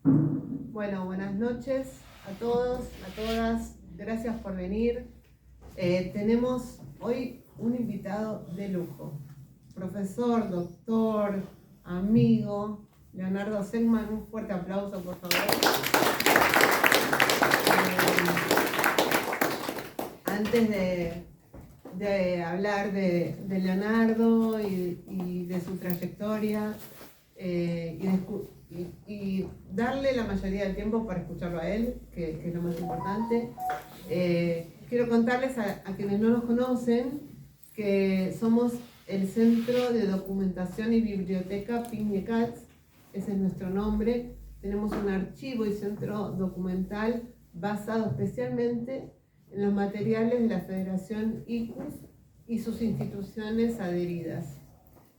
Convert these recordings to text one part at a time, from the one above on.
Bueno, buenas noches a todos, a todas. Gracias por venir. Tenemos hoy un invitado de lujo. Profesor, doctor, amigo, Leonardo Segman. Un fuerte aplauso, por favor. Antes de hablar de Leonardo y de su trayectoria, y darle la mayoría del tiempo para escucharlo a él, que es lo más importante. Quiero contarles a quienes no nos conocen que somos el Centro de Documentación y Biblioteca PIGNICATS, ese es nuestro nombre. Tenemos un archivo y centro documental basado especialmente en los materiales de la Federación ICUS y sus instituciones adheridas.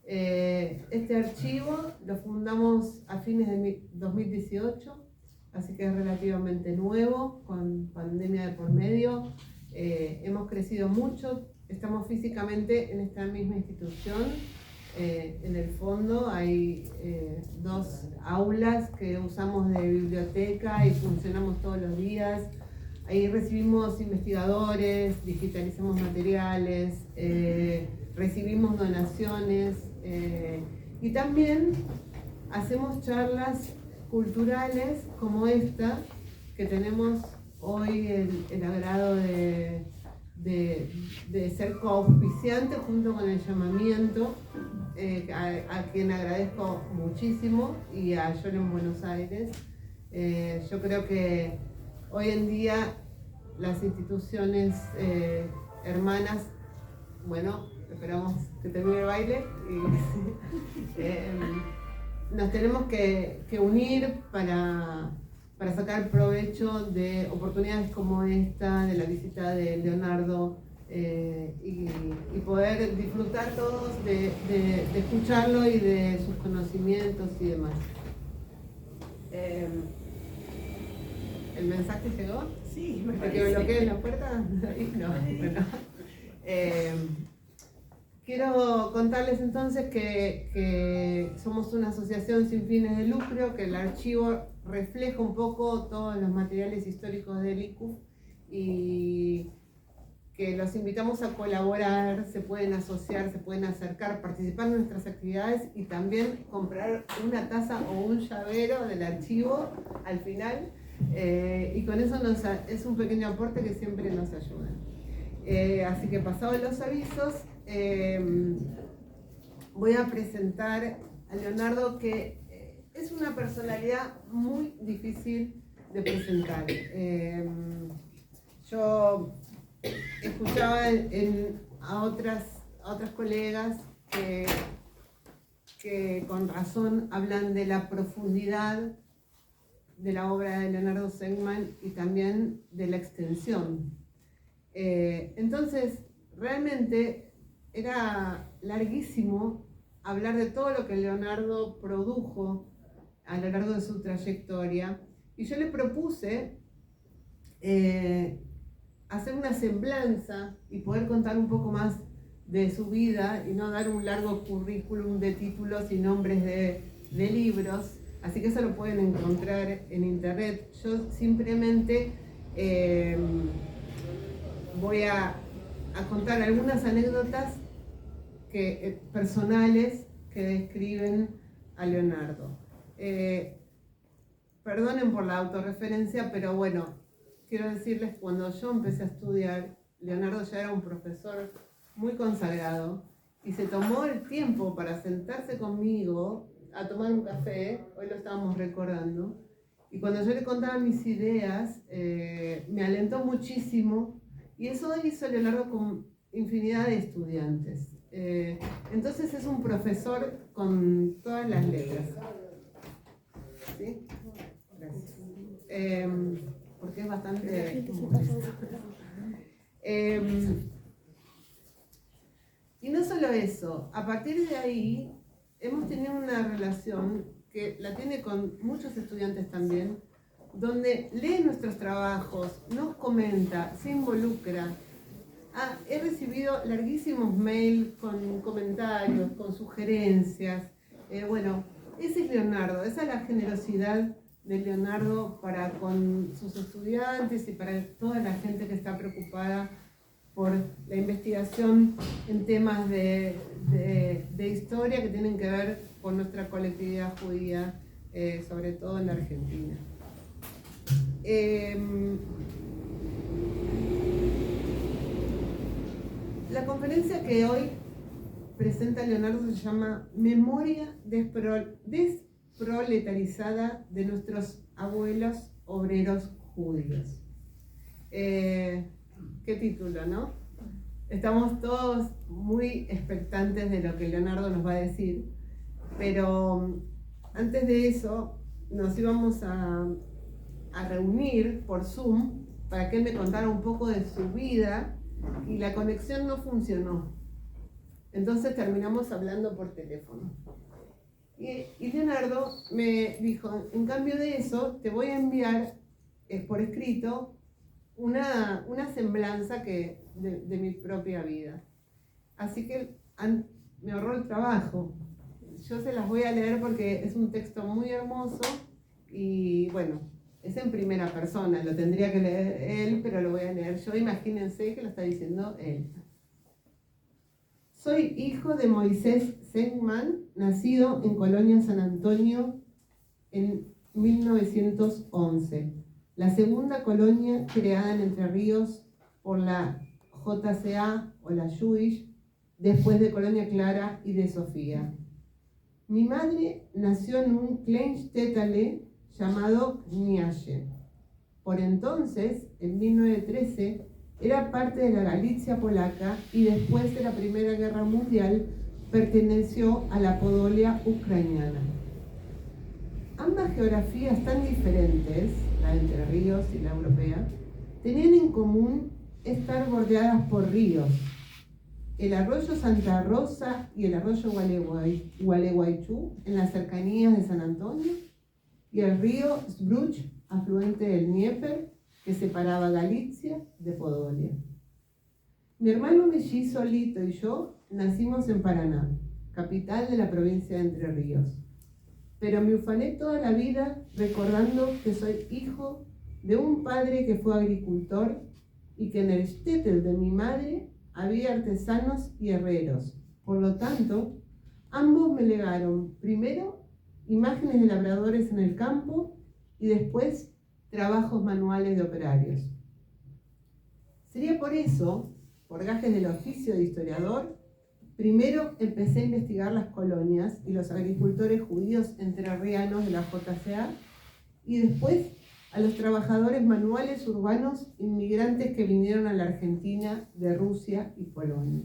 Este archivo lo fundamos a fines de 2018, así que es relativamente nuevo, con pandemia de por medio. Hemos crecido mucho, estamos físicamente en esta misma institución. En el fondo hay dos aulas que usamos de biblioteca y funcionamos todos los días. Ahí recibimos investigadores, digitalizamos materiales, recibimos donaciones y también hacemos charlas culturales como esta, que tenemos hoy el agrado de ser coauspiciante junto con el llamamiento, a quien agradezco muchísimo, y a Yol en Buenos Aires. Yo creo que hoy en día las instituciones hermanas, bueno, esperamos que termine el baile y nos tenemos que unir para sacar provecho de oportunidades como esta, de la visita de Leonardo, y poder disfrutar todos de escucharlo y de sus conocimientos y demás. ¿El mensaje llegó? Sí, me ¿Para que me bloqueen la puerta? No, bueno. Quiero contarles entonces que somos una asociación sin fines de lucro, que el archivo refleja un poco todos los materiales históricos del ICUF y que los invitamos a colaborar, se pueden asociar, se pueden acercar, participar en nuestras actividades y también comprar una taza o un llavero del archivo al final, y con eso es un pequeño aporte que siempre nos ayuda. Así que pasados los avisos, voy a presentar a Leonardo, que es una personalidad muy difícil de presentar. Yo escuchaba a otras colegas que con razón hablan de la profundidad de la obra de Leonardo Segman y también de la extensión. Entonces, realmente era larguísimo hablar de todo lo que Leonardo produjo a lo largo de su trayectoria, y yo le propuse hacer una semblanza y poder contar un poco más de su vida y no dar un largo currículum de títulos y nombres de libros, así que eso lo pueden encontrar en internet. Yo simplemente voy a contar algunas anécdotas personales que describen a Leonardo. Perdonen por la autorreferencia, pero bueno, quiero decirles, cuando yo empecé a estudiar, Leonardo ya era un profesor muy consagrado y se tomó el tiempo para sentarse conmigo a tomar un café, hoy lo estábamos recordando, y cuando yo le contaba mis ideas, me alentó muchísimo, y eso hizo Leonardo con infinidad de estudiantes. Entonces es un profesor con todas las letras. ¿Sí? Gracias. Porque es bastante... y no solo eso, a partir de ahí hemos tenido una relación que la tiene con muchos estudiantes también, donde lee nuestros trabajos, nos comenta, se involucra. He recibido larguísimos mails con comentarios, con sugerencias. Bueno, ese es Leonardo, esa es la generosidad de Leonardo para con sus estudiantes y para toda la gente que está preocupada por la investigación en temas de historia que tienen que ver con nuestra colectividad judía, sobre todo en la Argentina. La conferencia que hoy presenta Leonardo se llama Memoria desproletarizada de nuestros abuelos obreros judíos. Qué título, ¿no? Estamos todos muy expectantes de lo que Leonardo nos va a decir, pero antes de eso nos íbamos a reunir por Zoom para que él me contara un poco de su vida y la conexión no funcionó. Entonces terminamos hablando por teléfono. Y Leonardo me dijo, en cambio de eso, te voy a enviar por escrito una semblanza de mi propia vida. Así que me ahorró el trabajo. Yo se las voy a leer porque es un texto muy hermoso y bueno, es en primera persona, lo tendría que leer él, pero lo voy a leer yo. Imagínense que lo está diciendo él. Soy hijo de Moisés Senkman, nacido en Colonia San Antonio en 1911, la segunda colonia creada en Entre Ríos por la JCA o la Jewish, después de Colonia Clara y de Sofía. Mi madre nació en un Kleinstädtele llamado Kniaje. Por entonces, en 1913, era parte de la Galicia polaca y después de la Primera Guerra Mundial perteneció a la Podolia ucraniana. Ambas geografías tan diferentes, la de Entre Ríos y la europea, tenían en común estar bordeadas por ríos. El arroyo Santa Rosa y el arroyo Gualeguaychú en las cercanías de San Antonio y el río Sbruch, afluente del Dnieper, que separaba Galicia de Podolia. Mi hermano mellizo Lito y yo nacimos en Paraná, capital de la provincia de Entre Ríos. Pero me ufané toda la vida recordando que soy hijo de un padre que fue agricultor y que en el shtetl de mi madre había artesanos y herreros. Por lo tanto, ambos me legaron primero imágenes de labradores en el campo y después trabajos manuales de operarios. Sería por eso, por gajes del oficio de historiador, primero empecé a investigar las colonias y los agricultores judíos entrerrianos de la JCA y después a los trabajadores manuales urbanos inmigrantes que vinieron a la Argentina de Rusia y Polonia.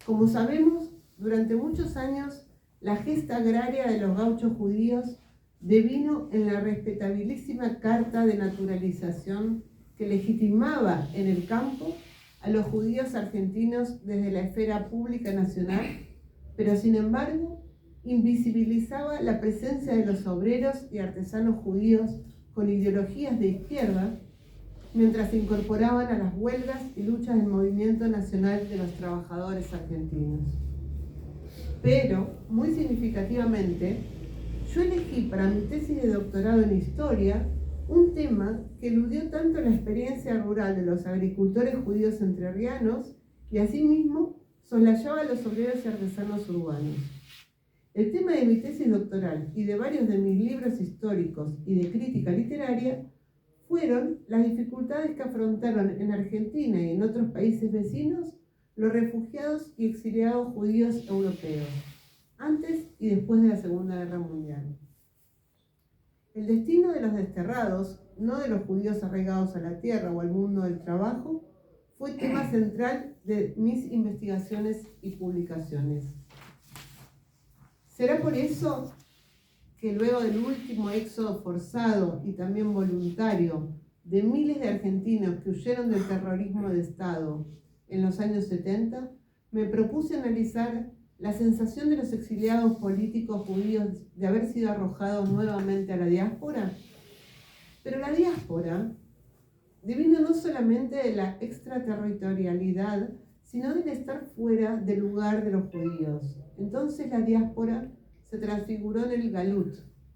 Como sabemos, durante muchos años la gesta agraria de los gauchos judíos devino en la respetabilísima carta de naturalización que legitimaba en el campo a los judíos argentinos desde la esfera pública nacional, pero sin embargo invisibilizaba la presencia de los obreros y artesanos judíos con ideologías de izquierda, mientras se incorporaban a las huelgas y luchas del movimiento nacional de los trabajadores argentinos. Pero, muy significativamente, yo elegí para mi tesis de doctorado en historia un tema que eludió tanto la experiencia rural de los agricultores judíos entrerrianos y asimismo soslayaba a los obreros y artesanos urbanos. El tema de mi tesis doctoral y de varios de mis libros históricos y de crítica literaria fueron las dificultades que afrontaron en Argentina y en otros países vecinos los refugiados y exiliados judíos europeos, antes y después de la Segunda Guerra Mundial. El destino de los desterrados, no de los judíos arraigados a la tierra o al mundo del trabajo, fue tema central de mis investigaciones y publicaciones. ¿Será por eso que luego del último éxodo forzado y también voluntario de miles de argentinos que huyeron del terrorismo de Estado en los años 70, me propuse analizar la sensación de los exiliados políticos judíos de haber sido arrojados nuevamente a la diáspora? Pero la diáspora devino no solamente de la extraterritorialidad, sino del estar fuera del lugar de los judíos. Entonces la diáspora se transfiguró en el galut,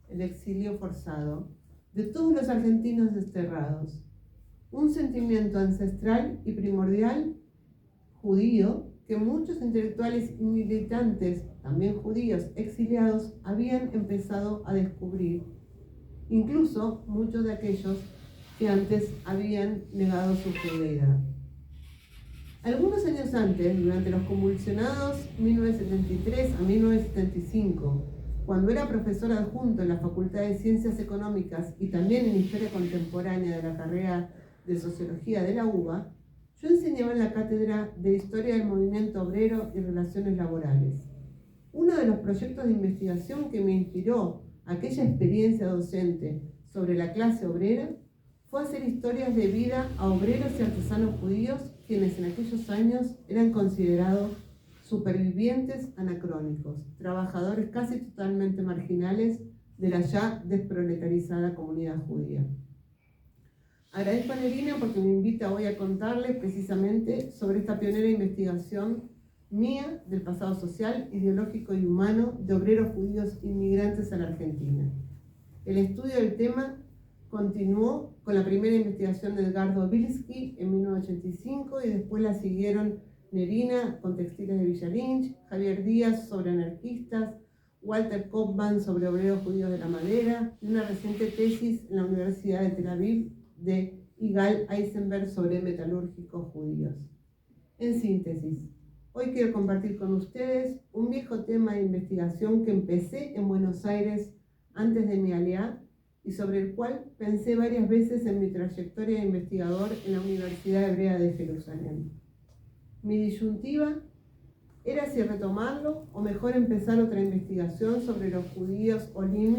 el exilio forzado, de todos los argentinos desterrados. Un sentimiento ancestral y primordial judío que muchos intelectuales y militantes, también judíos exiliados, habían empezado a descubrir, incluso muchos de aquellos que antes habían negado su judeidad. Algunos años antes, durante los convulsionados 1973 a 1975, cuando era profesor adjunto en la Facultad de Ciencias Económicas y también en Historia Contemporánea de la carrera de Sociología de la UBA, yo enseñaba en la cátedra de Historia del Movimiento Obrero y Relaciones Laborales. Uno de los proyectos de investigación que me inspiró aquella experiencia docente sobre la clase obrera fue hacer historias de vida a obreros y artesanos judíos, quienes en aquellos años eran considerados supervivientes anacrónicos, trabajadores casi totalmente marginales de la ya desproletarizada comunidad judía. Agradezco a Nerina porque me invita hoy a contarles precisamente sobre esta pionera investigación mía del pasado social, ideológico y humano de obreros judíos inmigrantes a la Argentina. El estudio del tema continuó con la primera investigación de Edgardo Bilski en 1985 y después la siguieron Nerina con Textiles de Villa Lynch, Javier Díaz sobre anarquistas, Walter Kopman sobre obreros judíos de la madera y una reciente tesis en la Universidad de Tel Aviv de Igal Eisenberg sobre metalúrgicos judíos. En síntesis, hoy quiero compartir con ustedes un viejo tema de investigación que empecé en Buenos Aires antes de mi aliá y sobre el cual pensé varias veces en mi trayectoria de investigador en la Universidad Hebrea de Jerusalén. Mi disyuntiva era si retomarlo o mejor empezar otra investigación sobre los judíos olim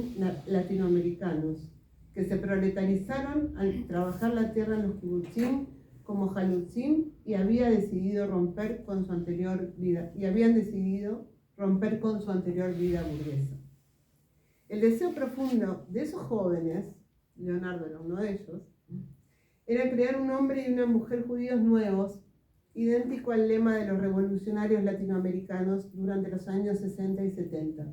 latinoamericanos que se proletarizaron al trabajar la tierra en los kibutzim como halutzim y habían decidido romper con su anterior vida burguesa. El deseo profundo de esos jóvenes, Leonardo era uno de ellos, era crear un hombre y una mujer judíos nuevos, idéntico al lema de los revolucionarios latinoamericanos durante los años 60 y 70.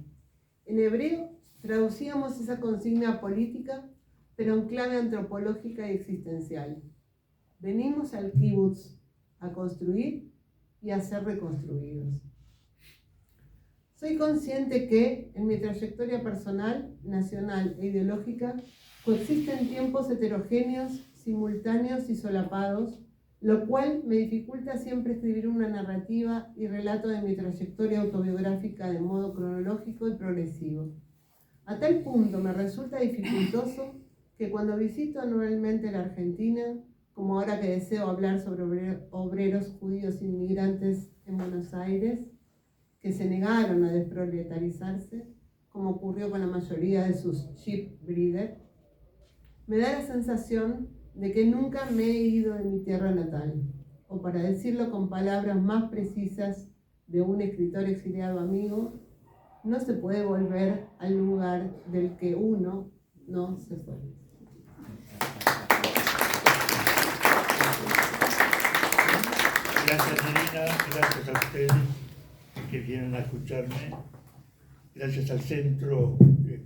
En hebreo traducíamos esa consigna política, pero en clave antropológica y existencial. Venimos al kibutz a construir y a ser reconstruidos. Soy consciente que, en mi trayectoria personal, nacional e ideológica, coexisten tiempos heterogéneos, simultáneos y solapados, lo cual me dificulta siempre escribir una narrativa y relato de mi trayectoria autobiográfica de modo cronológico y progresivo. A tal punto me resulta dificultoso que cuando visito anualmente la Argentina, como ahora que deseo hablar sobre obreros judíos inmigrantes en Buenos Aires, que se negaron a desproletarizarse, como ocurrió con la mayoría de sus ship breeders, me da la sensación de que nunca me he ido de mi tierra natal, o para decirlo con palabras más precisas de un escritor exiliado amigo, no se puede volver al lugar del que uno no se fue. Gracias, Nerina, gracias a ustedes que vienen a escucharme, gracias al centro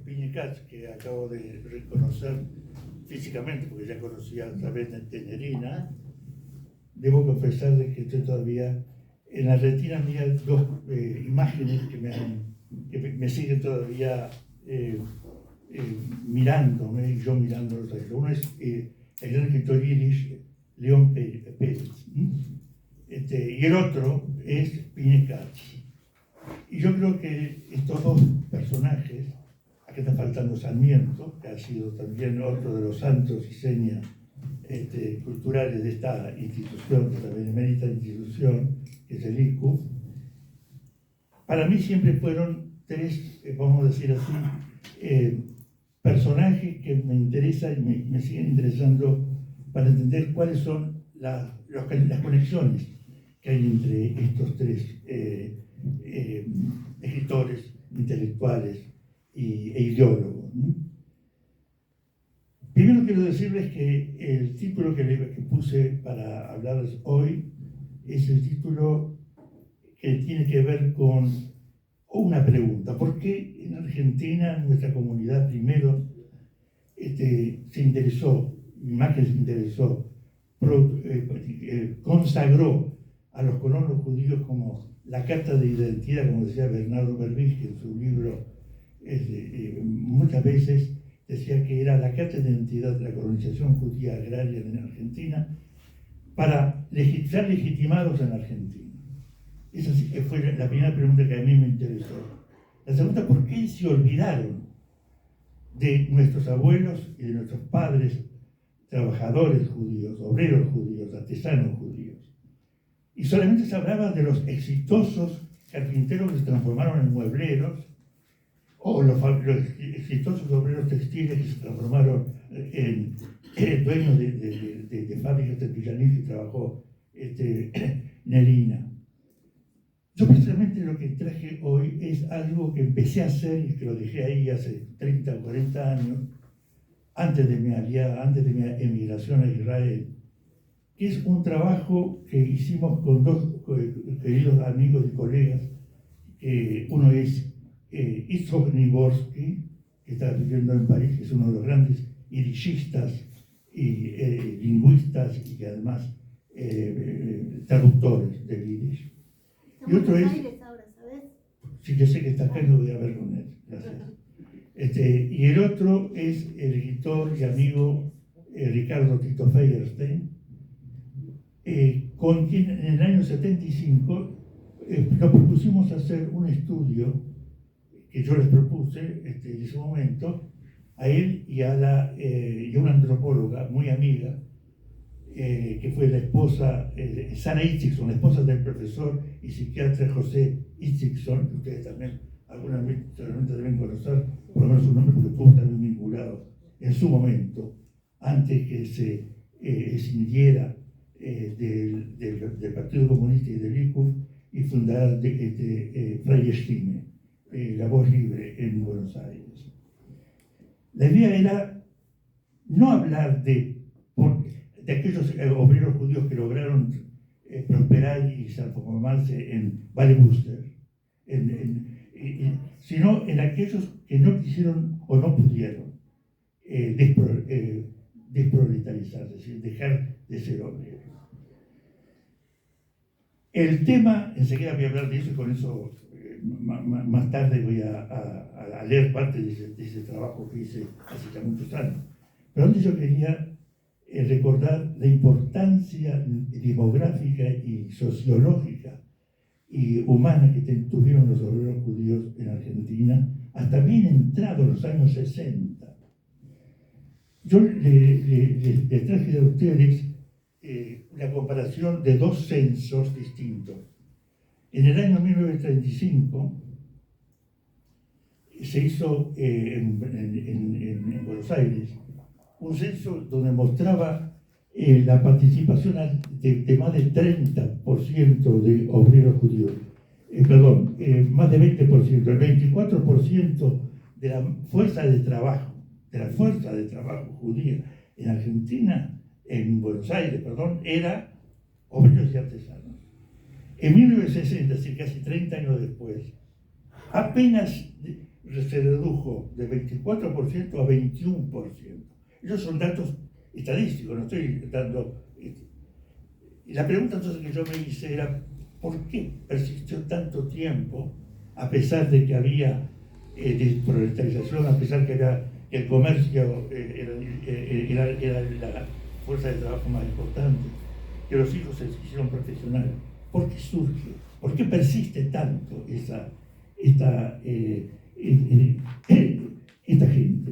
Piñecats, que acabo de reconocer físicamente, porque ya conocía a través de Nerina. Debo confesar de que estoy todavía en la retina mía dos imágenes que me siguen todavía mirándome y yo mirándolos a ellos. Uno es el gran escritor yiddish León Pérez, y el otro es Piñecats. Y yo creo que estos dos personajes, aquí está faltando Sarmiento, que ha sido también otro de los santos y señas culturales de esta institución, esta benemérita institución, que es el ICU, para mí siempre fueron tres, vamos a decir así, personajes que me interesan y me siguen interesando para entender cuáles son las conexiones que hay entre estos tres escritores, intelectuales e ideólogos. Primero quiero decirles que el título que puse para hablarles hoy es el título que tiene que ver con una pregunta: ¿por qué en Argentina nuestra comunidad primero se interesó, más que se interesó, consagró a los colonos judíos como la carta de identidad, como decía Bernardo Berbisky en su libro? Muchas veces decía que era la carta de identidad de la colonización judía agraria en Argentina para ser legitimados en Argentina. Esa fue la primera pregunta que a mí me interesó. La segunda: ¿por qué se olvidaron de nuestros abuelos y de nuestros padres, trabajadores judíos, obreros judíos, artesanos judíos? Y solamente se hablaba de los exitosos carpinteros que se transformaron en muebleros, o los exitosos obreros textiles que se transformaron en dueños de fábricas de Villanil que trabajó Nerina. Yo precisamente lo que traje hoy es algo que empecé a hacer y que lo dejé ahí hace 30 o 40 años, antes de mi emigración a Israel, que es un trabajo que hicimos con dos queridos amigos y colegas. Uno es Itzhak Niborsky, que está viviendo en París, que es uno de los grandes yidishistas y lingüistas y que además traductores del yiddish. Y otro es... Ahora, ¿sabes? Sí, yo sé que está acá y no voy a hablar con él. Gracias. Y el otro es el editor y amigo Ricardo Tito Feierstein, con quien en el año 75 nos propusimos hacer un estudio que yo les propuse en ese momento a él y a una antropóloga muy amiga, que fue la esposa, Sara Itzigson, la esposa del profesor y psiquiatra José Itzigson, que ustedes también seguramente deben conocer, por lo menos su nombre, porque estuvo también vinculado en su momento, antes que se escindiera del Partido Comunista y del Likud, y fundara Freie Stimme, La Voz Libre, en Buenos Aires. La idea era no hablar de aquellos obreros judíos que lograron prosperar y transformarse en Valebuster, sino en aquellos que no quisieron o no pudieron desproletarizarse, es decir, dejar de ser obreros. El tema, enseguida voy a hablar de eso y con eso más tarde voy a leer parte de ese trabajo que hice hace ya muchos años. Pero antes yo quería recordar la importancia demográfica y sociológica y humana que tuvieron los obreros judíos en Argentina hasta bien entrados los años 60. Yo le traje a ustedes la comparación de dos censos distintos. En el año 1935 se hizo en Buenos Aires un censo donde mostraba la participación de más del 30% de obreros judíos. Más de 20%, el 24% de la fuerza de trabajo judía en Argentina, en Buenos Aires, era obreros y artesanos. En 1960, es decir, casi 30 años después, apenas se redujo de 24% a 21%. Esos son datos estadísticos, no estoy dando... Y la pregunta entonces que yo me hice era, ¿por qué persistió tanto tiempo, a pesar de que había desproletarización, a pesar que el comercio era la fuerza de trabajo más importante, que los hijos se hicieron profesionales? ¿Por qué surge? ¿Por qué persiste tanto esta gente?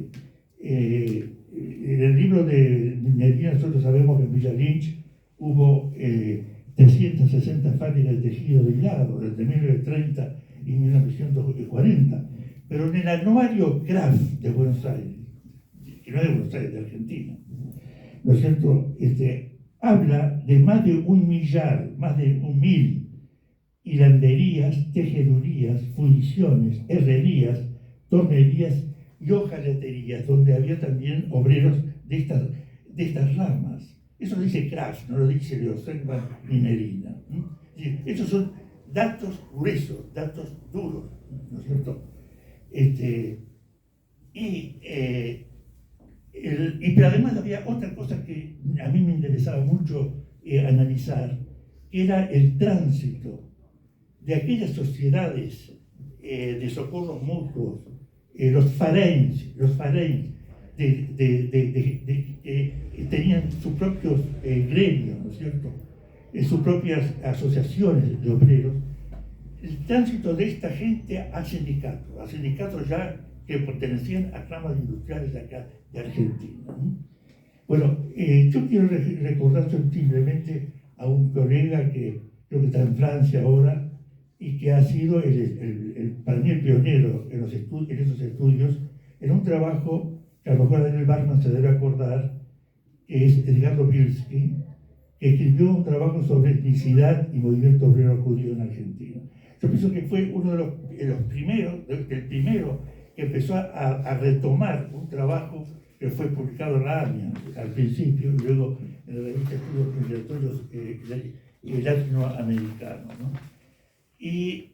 En el libro de Nerina nosotros sabemos que en Villa Lynch hubo 360 fábricas de tejido de hilado desde 1930 y 1940, pero en el anuario Kraft de Buenos Aires, que no es de Buenos Aires, de Argentina, ¿no es cierto?, habla de más de 1 millar, más de 1.000 hilanderías, tejedurías, fundiciones, herrerías, tornerías y hojalaterías, donde había también obreros de estas ramas. Eso lo dice Kraft, no lo dice Leo Seckman ni Nerina. Esos son datos gruesos, datos duros, ¿no es cierto? Pero además había otra cosa que a mí me interesaba mucho analizar, que era el tránsito de aquellas sociedades de socorros mutuos, los Vereins, que tenían sus propios gremios, ¿no es cierto? Sus propias asociaciones de obreros, el tránsito de esta gente a sindicatos ya que pertenecían a ramas industriales de acá, de Argentina, ¿no? Bueno, yo quiero recordar simplemente a un colega que creo que está en Francia ahora y que ha sido para mí el pionero en esos estudios, en un trabajo que a lo mejor Daniel Bachmann se debe acordar, que es Edgardo Bielski, que escribió un trabajo sobre etnicidad y movimiento obrero judío en Argentina. Yo pienso que fue uno de los primeros, el primero que empezó a retomar un trabajo que fue publicado en la AMIA al principio, y luego en la revista Estudios Migratorios Latinoamericanos, ¿no? Y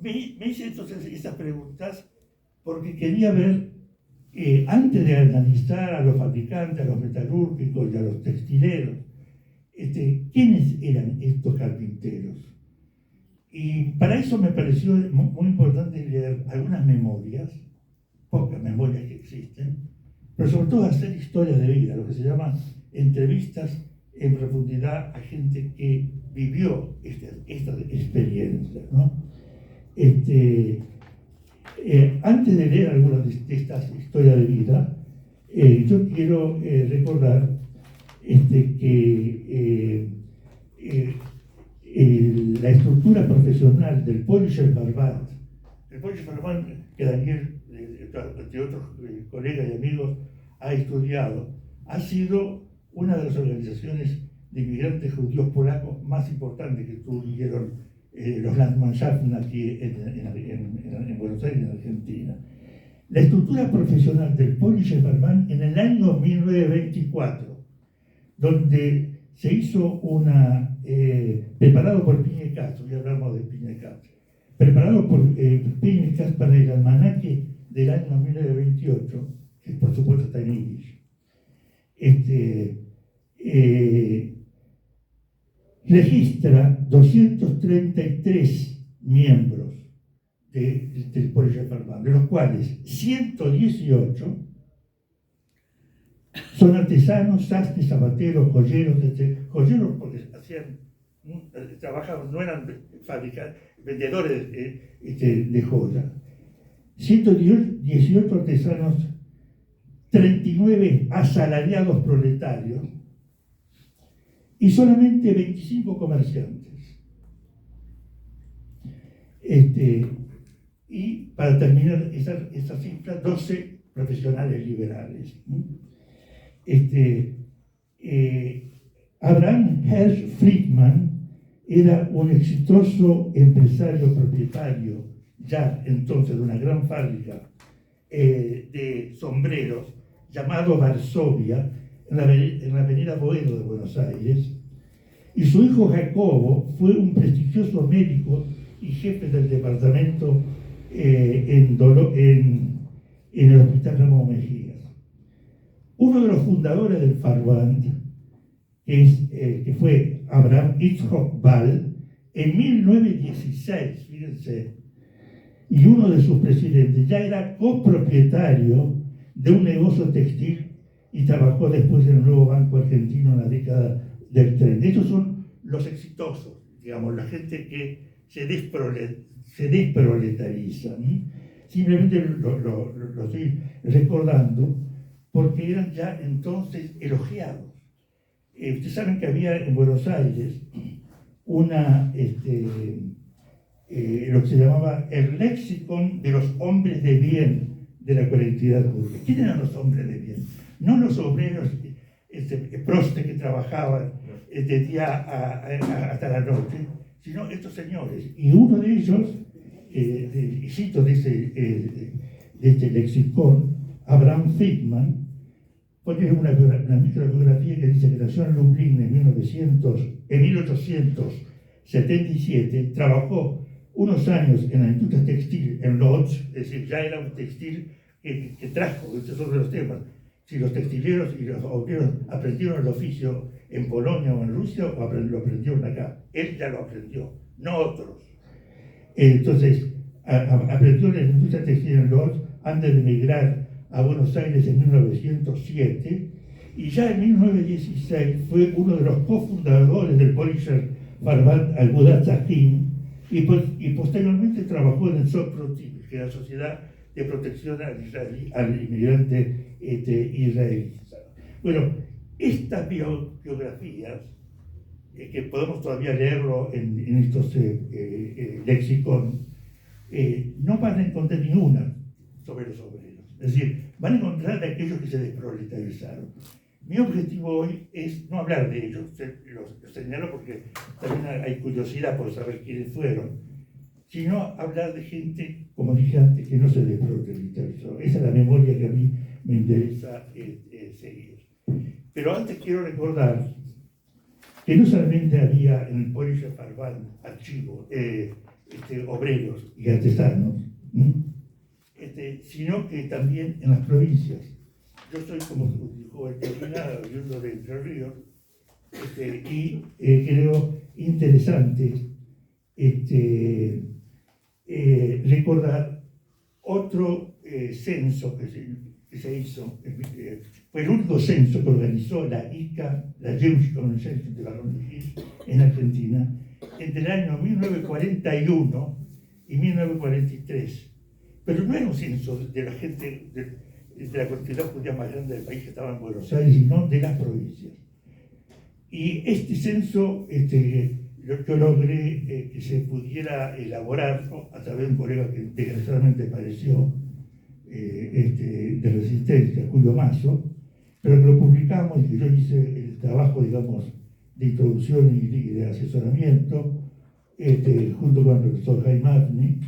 me hice entonces esas preguntas porque quería ver, antes de analizar a los fabricantes, a los metalúrgicos y a los textileros, ¿quiénes eran estos carpinteros? Y para eso me pareció muy importante leer algunas memorias, pocas memorias que existen, pero sobre todo hacer historia de vida, lo que se llama entrevistas en profundidad a gente que vivió estas experiencias, ¿no? Antes de leer algunas de estas historias de vida, yo quiero recordar que la estructura profesional del Polnischer Verband, el Polnischer Verband que Daniel, entre otros colegas y amigos, ha estudiado, ha sido una de las organizaciones de inmigrantes judíos polacos más importantes que tuvieron los Landmannschaften aquí en Buenos Aires, en Argentina. La estructura profesional del Polnischer Verband en el año 1924, donde se hizo preparado por Piñecas, hoy hablamos de Piñecas, preparado por Piñecas para el almanaque del año 1928, que por supuesto está en Yiddish. Registra 233 miembros del Polnischer Verband, de los cuales 118 son artesanos, sastres, zapateros, joyeros, joyeros porque trabajaban, no eran vendedores de joyas. 118 artesanos, 39 asalariados proletarios y solamente 25 comerciantes. Y para terminar esa cifra, 12 profesionales liberales. Abraham Hersch Friedman era un exitoso empresario propietario, ya entonces de una gran fábrica de sombreros, llamado Varsovia, en la avenida Boedo de Buenos Aires, y su hijo Jacobo fue un prestigioso médico y jefe del departamento en el Hospital Ramón Mejías. Uno de los fundadores del Verband, que fue Abraham Yitzhak Ball, en 1916, fíjense, y uno de sus presidentes ya era copropietario de un negocio textil y trabajó después en el nuevo Banco Argentino en la década del 30. Estos son los exitosos, digamos, la gente que se desproletariza. Simplemente lo estoy recordando porque eran ya entonces elogiados. Ustedes saben que había en Buenos Aires lo que se llamaba el léxico de los hombres de bien de la colectividad judía. ¿Quién eran los hombres de bien? No los obreros prostes que trabajaban de día hasta la noche, sino estos señores. Y uno de ellos, y cito de este lexicón, Abraham Friedman, pone una microbiografía que dice que nació en Lublin en 1800 77, trabajó unos años en la industria textil en Lodz, es decir, ya era un textil que trajo, estos son los temas, si los textileros y los obreros aprendieron el oficio en Polonia o en Rusia o lo aprendieron acá. Él ya lo aprendió, no otros. Entonces, aprendió la industria textil en Lodz antes de emigrar a Buenos Aires en 1907 y ya en 1916 fue uno de los cofundadores del Polisher Farbat Agudat Zahim y posteriormente trabajó en el SOPROTIM, que es la Sociedad de Protección al Inmigrante Israelí. Bueno, estas biografías, que podemos todavía leerlo en estos lexicon, no van a encontrar ninguna sobre los obreros. Es decir, van a encontrar de aquellos que se desproletarizaron. Mi objetivo hoy es no hablar de ellos, los señalo porque también hay curiosidad por saber quiénes fueron, sino hablar de gente, como dije antes, que no se desproletarizaron. Esa es la memoria que a mí me interesa seguir. Pero antes quiero recordar que no solamente había en el Polisher Farbat archivos, obreros y artesanos, sino que también en las provincias. Yo soy, como dijo el terminado, oriundo de Entre Ríos, y creo interesante recordar otro censo que se hizo, fue el único censo que organizó la ICA, la Jewish Convention de Barón de Gil, en Argentina, entre el año 1941 y 1943. Pero no era un censo de la gente, de la comunidad judía más grande del país que estaba en Buenos Aires, sino de las provincias. Y este censo, yo logré que se pudiera elaborar, ¿no?, a través de un colega que desgraciadamente padeció de resistencia, Julio Mazo, pero que lo publicamos y que yo hice el trabajo, digamos, de introducción y de asesoramiento, junto con el profesor Jaime Avni,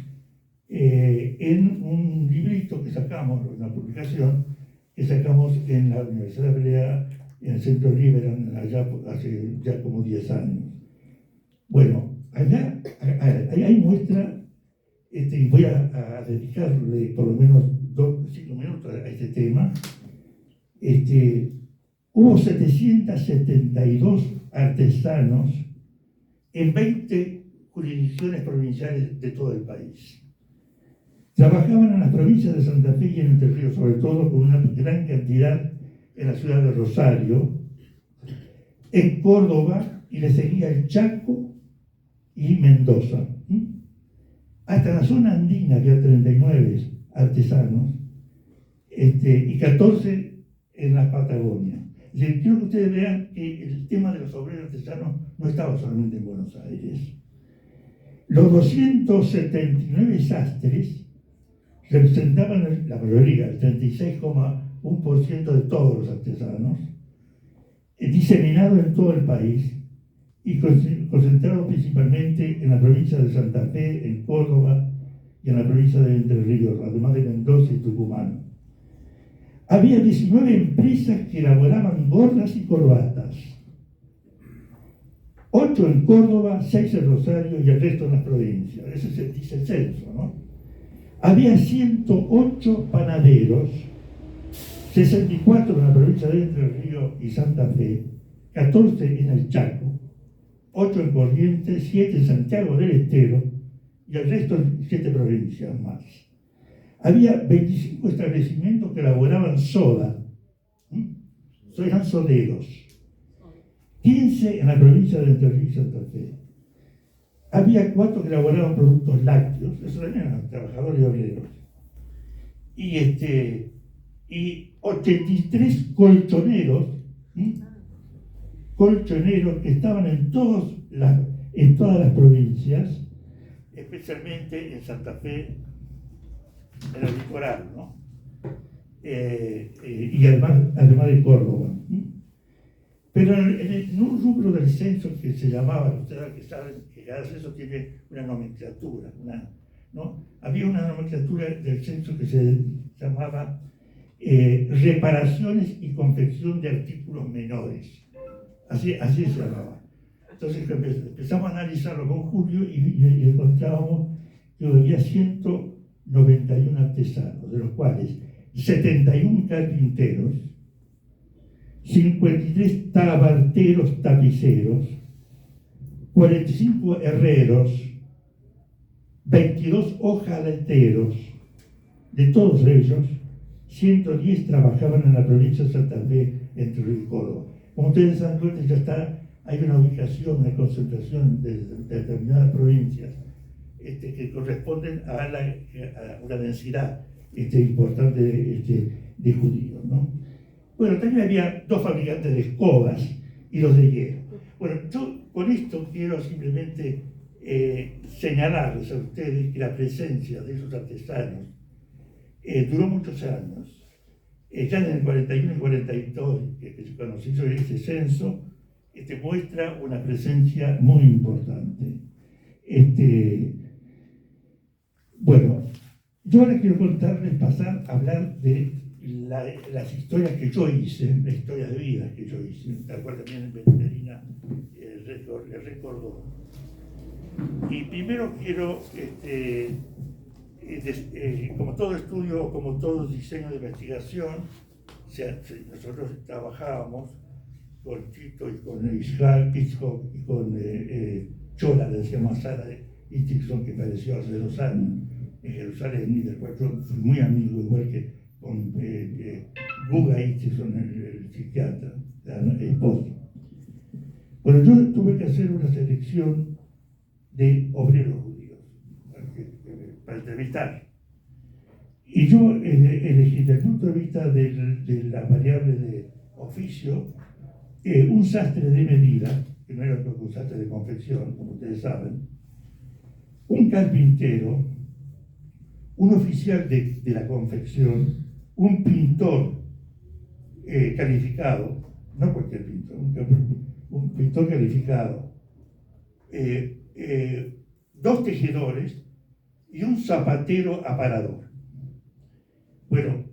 en un librito que sacamos, una publicación que sacamos en la Universidad Hebrea, en el Centro Liberan, allá hace ya como 10 años. Bueno, allá hay muestra, y voy a dedicarle por lo menos 5 minutos a este tema. Hubo 772 artesanos en 20 jurisdicciones provinciales de todo el país. Trabajaban en las provincias de Santa Fe y en Entre Ríos, sobre todo con una gran cantidad en la ciudad de Rosario, en Córdoba, y le seguía el Chaco y Mendoza. Hasta la zona andina había 39 artesanos y 14 en la Patagonia. Es decir, quiero que ustedes vean que el tema de los obreros artesanos no estaba solamente en Buenos Aires. Los 279 sastres representaban la mayoría, el 36,1% de todos los artesanos, diseminados en todo el país y concentrados principalmente en la provincia de Santa Fe, en Córdoba y en la provincia de Entre Ríos, además de Mendoza y Tucumán. Había 19 empresas que elaboraban gorras y corbatas, 8 en Córdoba, 6 en Rosario y el resto en las provincias. Ese se dice el censo, ¿no? Había 108 panaderos, 64 en la provincia de Entre Ríos y Santa Fe, 14 en el Chaco, 8 en Corrientes, 7 en Santiago del Estero y el resto en 7 provincias más. Había 25 establecimientos que elaboraban soda, eran soderos, 15 en la provincia de Entre Ríos y Santa Fe. Había 4 que elaboraban productos lácteos, eso también eran trabajadores y obreros. Y 83 colchoneros que estaban en todas las provincias, especialmente en Santa Fe, en el litoral, ¿no? Y además de Córdoba. Pero en un rubro del censo que se llamaba, ustedes que saben que cada censo tiene una nomenclatura, ¿no? Había una nomenclatura del censo que se llamaba reparaciones y confección de artículos menores. Así se llamaba. Entonces empezamos a analizarlo con Julio y encontrábamos que había 191 artesanos, de los cuales 71 carpinteros, 53 tabarteros tapiceros, 45 herreros, 22 hojalateros. De todos ellos, 110 trabajaban en la provincia de Santa Fe, entre Río y Córdoba. Como ustedes se dan cuenta, ya hay una ubicación, una concentración de determinadas provincias que corresponden a una densidad importante de judíos, ¿no? Bueno, también había 2 fabricantes de escobas y 2 de hierro. Bueno, yo con esto quiero simplemente señalarles a ustedes que la presencia de esos artesanos duró muchos años. Ya en el 41 y 42, cuando se hizo ese censo, muestra una presencia muy importante. Bueno, yo ahora quiero pasar a hablar de las historias que yo hice, las historias de vida que yo hice, la cual también Bettina le recordó. Y primero quiero, como todo estudio, como todo diseño de investigación, nosotros trabajábamos con Tito y con Israel Pitchcock y con Chola, le decíamos a Sara Itzigson, que falleció hace 2 años en Jerusalén, y del cual yo fui muy amigo, igual que con Guga Itzigson, el psiquiatra, el esposo. Bueno, yo tuve que hacer una selección de obreros judíos para entrevistar. Y yo elegí, desde el punto de vista de la variable de oficio, un sastre de medida, que no era otro que un sastre de confección, como ustedes saben, un carpintero, un oficial de la confección, un pintor calificado, no cualquier pintor, un pintor calificado, 2 tejedores y un zapatero aparador. Bueno,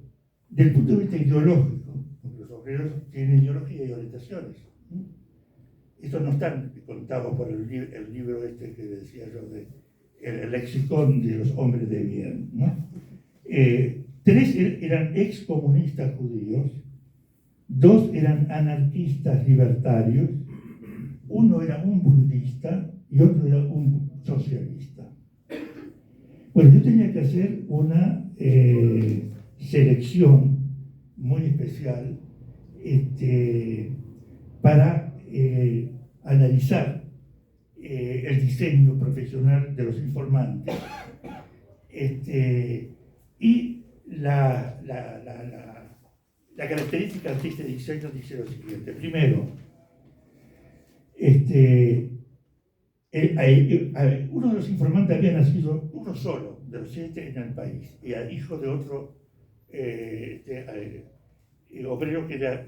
del punto de vista ideológico, porque los obreros tienen ideología y orientaciones. Estos no están contados por el libro que decía yo, el lexicón de los hombres de bien, ¿no? 3 eran excomunistas judíos, 2 eran anarquistas libertarios, 1 era un budista y otro era un socialista. Bueno, yo tenía que hacer una selección muy especial para analizar el diseño profesional de los informantes. Y la característica de este diseño dice lo siguiente. Primero, uno de los informantes había nacido, uno solo de los 7 en el país, y hijo de otro obrero que era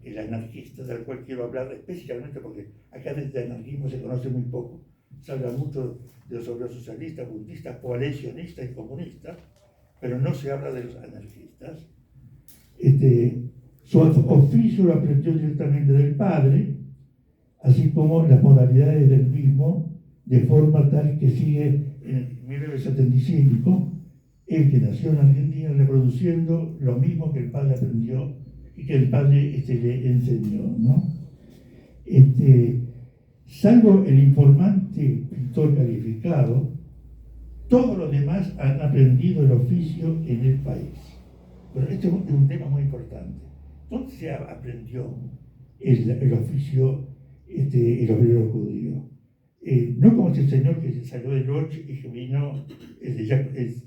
el anarquista, del cual quiero hablar especialmente porque acá desde el anarquismo se conoce muy poco. Se habla mucho de los obreros socialistas, budistas, coalicionistas y comunistas, pero no se habla de los anarquistas. Su oficio lo aprendió directamente del padre, así como las modalidades del mismo, de forma tal que sigue en 1975, él que nació en Argentina, reproduciendo lo mismo que el padre aprendió y que el padre le enseñó, ¿no? Salvo el informante pintor calificado, todos los demás han aprendido el oficio en el país. Bueno, este es un tema muy importante. ¿Dónde se aprendió el oficio el obrero judío? No como este señor que salió de Lodz y que vino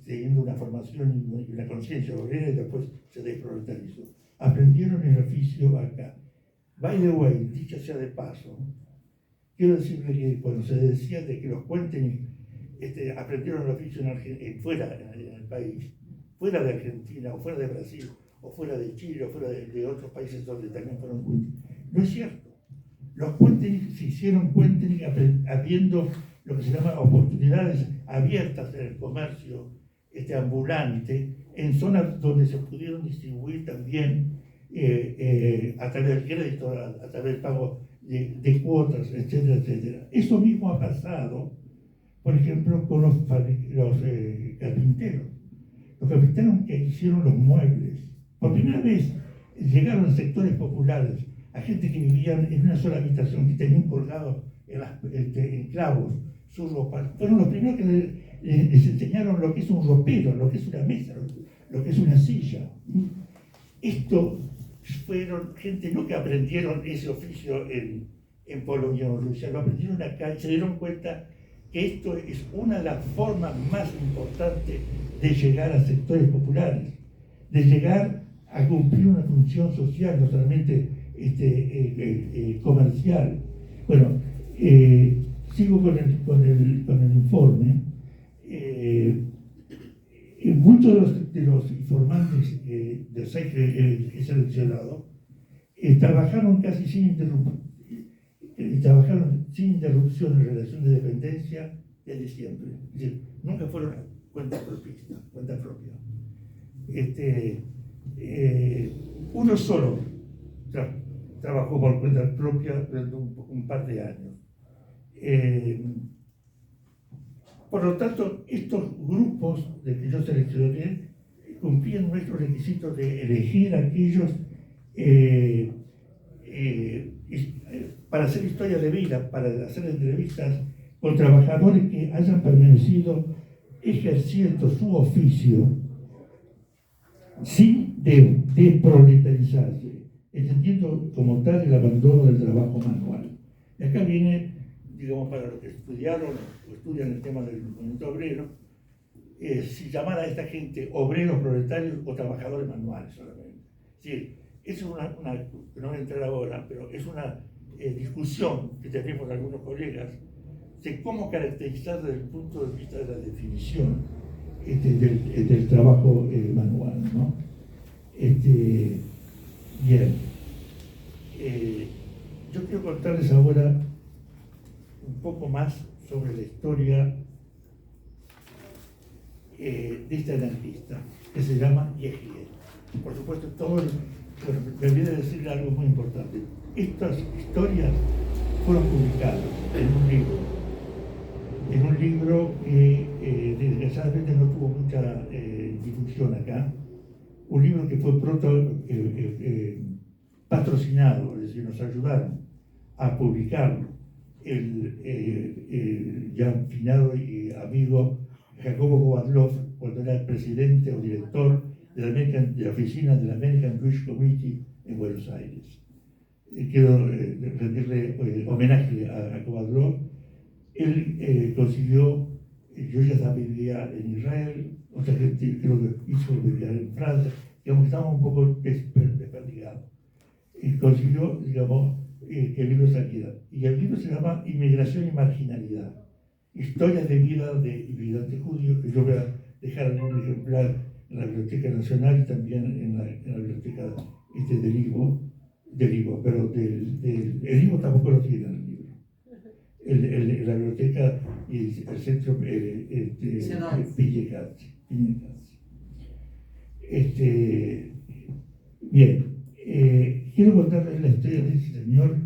teniendo una formación y una conciencia obrera y después se desproletarizó. Aprendieron el oficio acá. By the way, dicho sea de paso, quiero decirle que cuando se decía de que los Cuéntenis aprendieron el oficio fuera en el país, fuera de Argentina o fuera de Brasil o fuera de Chile o fuera de otros países donde también fueron Cuéntenis, no es cierto. Los Cuéntenis se hicieron Cuéntenis habiendo lo que se llama oportunidades abiertas en el comercio ambulante, en zonas donde se pudieron distribuir también a través del crédito, a través del pago de cuotas, etcétera, etcétera. Eso mismo ha pasado, por ejemplo, con los carpinteros. Los carpinteros que hicieron los muebles. Por primera vez llegaron a sectores populares, a gente que vivía en una sola habitación, que tenían colgados en clavos sus ropas. Fueron los primeros que les enseñaron lo que es un ropero, lo que es una mesa, lo que es una silla. Esto fueron gente no que aprendieron ese oficio en Polonia o Rusia, lo aprendieron acá y se dieron cuenta que esto es una de las formas más importantes de llegar a sectores populares, de llegar a cumplir una función social, no solamente comercial. Bueno, sigo con el informe. Muchos de los informantes del SAI que he seleccionado trabajaron casi sin interrupción en relación de dependencia desde siempre. Es decir, nunca fueron cuenta propia. Uno solo trabajó por cuenta propia durante un par de años. Por lo tanto, estos grupos de que yo seleccioné cumplían nuestros requisitos de elegir a aquellos para hacer historias de vida, para hacer entrevistas con trabajadores que hayan permanecido ejerciendo su oficio sin proletarializarse, entendiendo como tal el abandono del trabajo manual. Y acá viene, digamos, para los que estudiaron o estudian el tema del movimiento obrero, si llamar a esta gente obreros proletarios o trabajadores manuales solamente. Es decir, es una no voy a entrar ahora, pero es una discusión que tenemos algunos colegas de cómo caracterizar desde el punto de vista de la definición del trabajo manual, ¿no? Bien. Yo quiero contarles ahora un poco más sobre la historia de esta anarquista, que se llama Yehiel. Por supuesto, me olvidé de decirle algo muy importante. Estas historias fueron publicadas en un libro que desgraciadamente no tuvo mucha difusión acá, un libro que fue patrocinado, es decir, nos ayudaron a publicarlo el ya finado y amigo Jacobo Kovadlov, cuando era presidente o director de la oficina de la American Jewish Committee en Buenos Aires. Quiero rendirle homenaje a Kovadlov. Él consiguió, yo ya vivía en Israel, otra gente creo que hizo vivir en Francia, digamos que estábamos un poco desperdigados. Y consiguió, digamos, que el libro saliera. Y el libro se llama Inmigración y Marginalidad, historias de vida de inmigrantes judíos, que yo voy a dejar algún ejemplar en la Biblioteca Nacional y también en la Biblioteca del IVO, pero el IVO tampoco lo tiene el libro. La biblioteca y el centro Piñecatzi. Bien, quiero contarles la historia de ese señor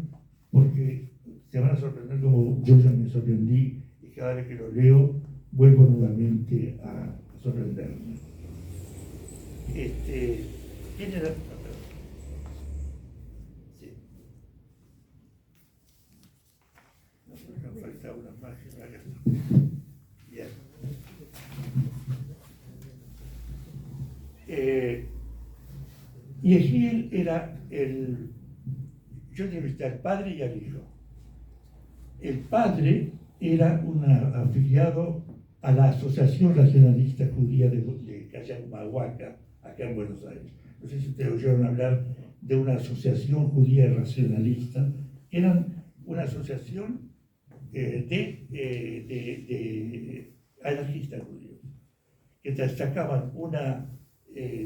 porque se van a sorprender como yo ya me sorprendí y cada vez que lo leo vuelvo nuevamente a sorprenderme. ¿Quién era? Sí. Me falta una máquina. Bien. Yehiel era yo entrevisté al padre y al hijo. El padre era un afiliado a la Asociación Racionalista Judía de Cayahumahuaca, acá en Buenos Aires. No sé si ustedes oyeron hablar de una asociación judía racionalista, que eran una asociación de anarquistas judíos, que sacaban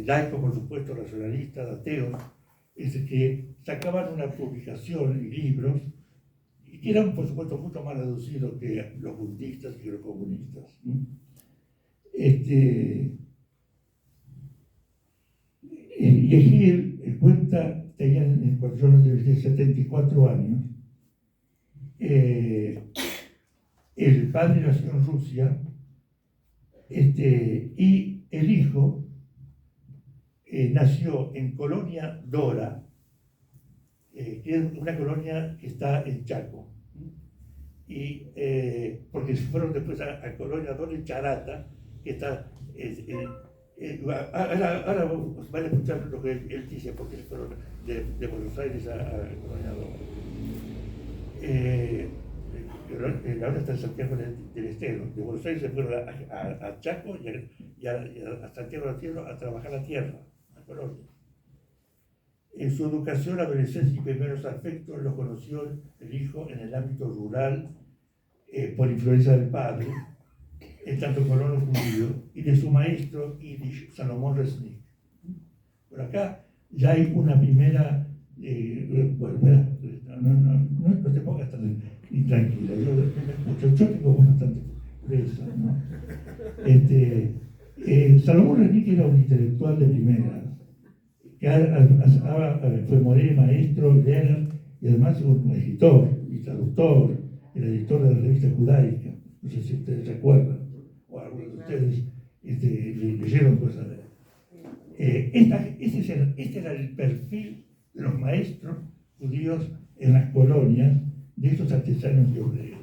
laico, por supuesto, racionalista, ateos, que sacaban una publicación y libros, y que eran, por supuesto, mucho más reducidos que los budistas y los comunistas. Yehiel cuenta, cuando yo lo entrevisté, 74 años, el padre nació en Rusia, y el hijo nació en Colonia Dora, que es una colonia que está en Chaco. Y porque se fueron después a Colonia Dora en Charata, que está. Ahora van a escuchar lo que él dice, porque se fueron de Buenos Aires a Colonia Dora. Ahora está en Santiago del Estero. De Buenos Aires se fueron a Chaco y a Santiago del Estero a trabajar la tierra, a Colonia. En su educación, adolescencia y primeros afectos los conoció el hijo en el ámbito rural por influencia del padre, en tanto colono judío, y de su maestro Yiddish, Salomón Resnick. Por acá ya hay una primera. Bueno, no te pongas tan intranquila. Yo tengo bastante presa, ¿no? Salomón Resnick era un intelectual de primera, que fue moreno, maestro, leer, y además un escritor y traductor, era editor de la revista judaica. No sé si ustedes se acuerdan, o algunos de ustedes leyeron cosas de él. Este era el perfil de los maestros judíos en las colonias de estos artesanos de obreros.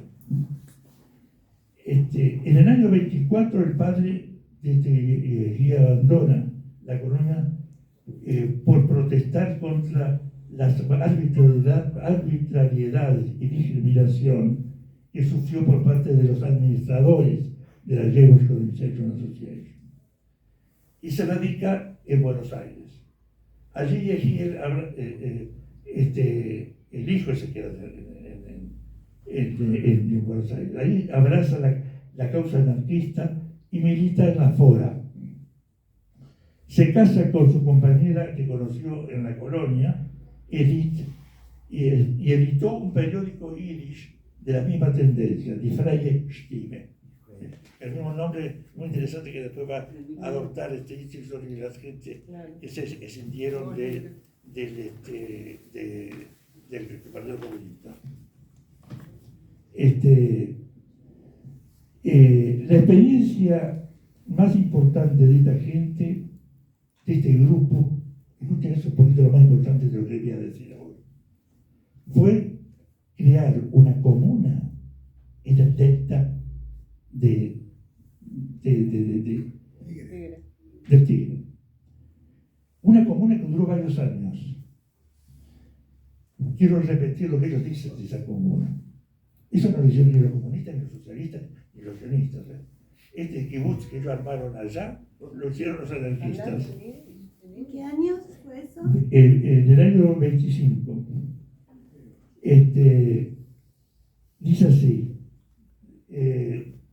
En el año 24 el padre Guía abandona la colonia por protestar contra las arbitrariedades y discriminación que sufrió por parte de los administradores de la Jewish Colonization Association. Y se radica en Buenos Aires. Allí el hijo se queda en Buenos Aires. Ahí abraza la causa anarquista y milita en la Fora. Se casa con su compañera que conoció en la colonia, Edith, y editó un periódico yiddish de la misma tendencia, Die Freie Stimme. El mismo nombre muy interesante que después va a adoptar Instituto y la gente que se escindieron del Partido Comunista. La experiencia más importante de esta gente, de este grupo, escuchen eso un poquito lo más importante de lo que quería decir ahora, fue crear una comuna en el delta del Tigre. Una comuna que duró varios años. Quiero repetir lo que ellos dicen de esa comuna. Eso no lo hicieron ni los comunistas, ni los socialistas, ni los sionistas. Este kibutz que ellos armaron allá, lo hicieron los anarquistas. ¿En qué años fue eso? En el año 25. Dice así: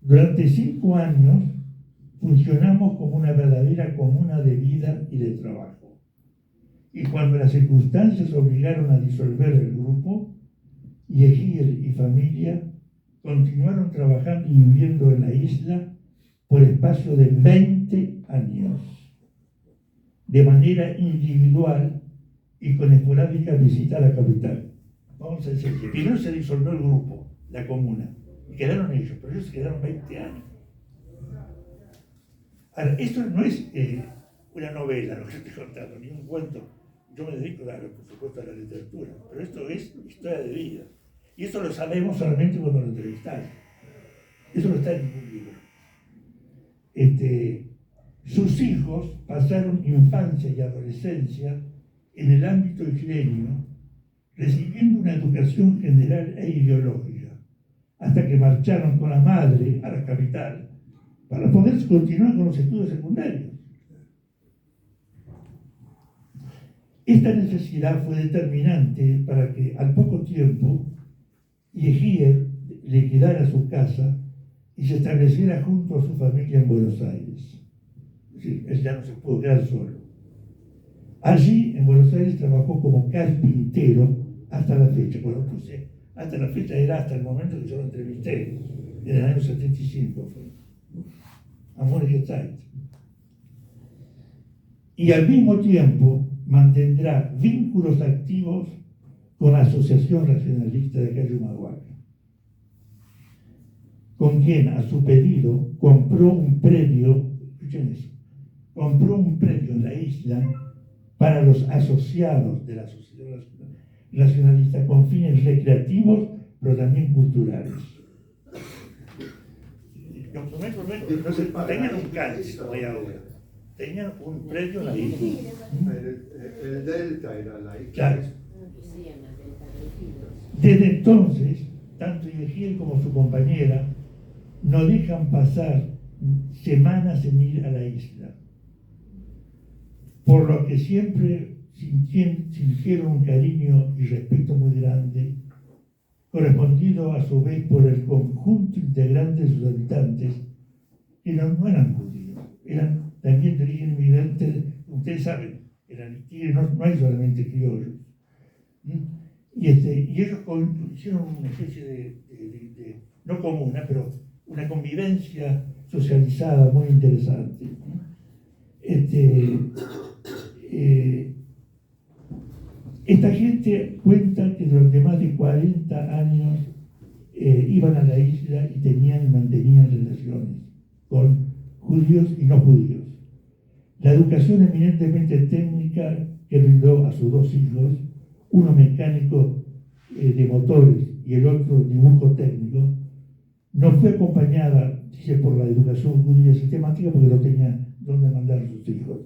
durante 5 años funcionamos como una verdadera comuna de vida y de trabajo. Y cuando las circunstancias obligaron a disolver el grupo, Yehiel y familia continuaron trabajando y viviendo en la isla por espacio de 20 años, de manera individual y con esporádica visita a la capital. Vamos a decir que primero se disolvió el grupo, la comuna, y quedaron ellos, pero ellos se quedaron 20 años. Ahora, esto no es una novela, lo que estoy contando, ni un cuento. Yo me dedico, claro, por supuesto, a la literatura, pero esto es historia de vida. Y esto lo sabemos solamente cuando lo entrevistamos. Eso no está en ningún libro. Sus hijos pasaron infancia y adolescencia en el ámbito isleño, recibiendo una educación general e ideológica, hasta que marcharon con la madre a la capital para poder continuar con los estudios secundarios. Esta necesidad fue determinante para que al poco tiempo Yehiel liquidara su casa y se estableciera junto a su familia en Buenos Aires. Es decir, él ya no se pudo quedar solo. Allí, en Buenos Aires, trabajó como carpintero hasta la fecha. Bueno, puse hasta la fecha, era hasta el momento que yo lo entrevisté, en el año 75 fue. Amor Zeit. Y al mismo tiempo mantendrá vínculos activos con la Asociación Racionalista de Cayo Humahuaca. con quien a su pedido compró un predio, escuchen eso, compró un predio en la isla para los asociados de la sociedad nacionalista con fines recreativos, pero también culturales. No se tenían un cáliz como hay ahora, tenían un predio en la isla. El delta era la isla. Claro. Desde entonces, tanto Yehiel como su compañera no dejan pasar semanas en ir a la isla, por lo que siempre sintieron un cariño y respeto muy grande, correspondido a su vez por el conjunto integrante de sus habitantes, que no eran judíos, eran también de origen inmigrante. Ustedes saben, en el Tigre no hay solamente criollos. Y ellos hicieron una especie de no comuna, pero una convivencia socializada muy interesante. Esta gente cuenta que durante más de 40 años iban a la isla y tenían y mantenían relaciones con judíos y no judíos. La educación eminentemente técnica que brindó a sus dos hijos, uno mecánico de motores y el otro dibujo técnico, no fue acompañada, dice, por la educación judía sistemática porque no tenía dónde mandar a sus hijos.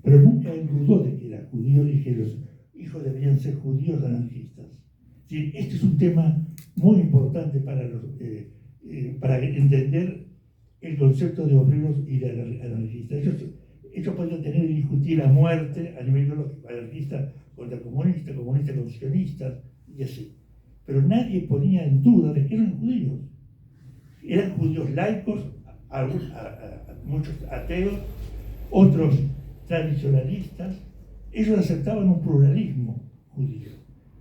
Pero nunca él dudó de que era judío y que los hijos deberían ser judíos anarquistas. Sí, este es un tema muy importante para entender el concepto de obreros y de anarquistas. Ellos podían tener y discutir a muerte a nivel ideológico, anarquista contra comunista, comunista con sionistas y así. Pero nadie ponía en duda de que eran judíos. Eran judíos laicos, muchos ateos, otros tradicionalistas. Ellos aceptaban un pluralismo judío.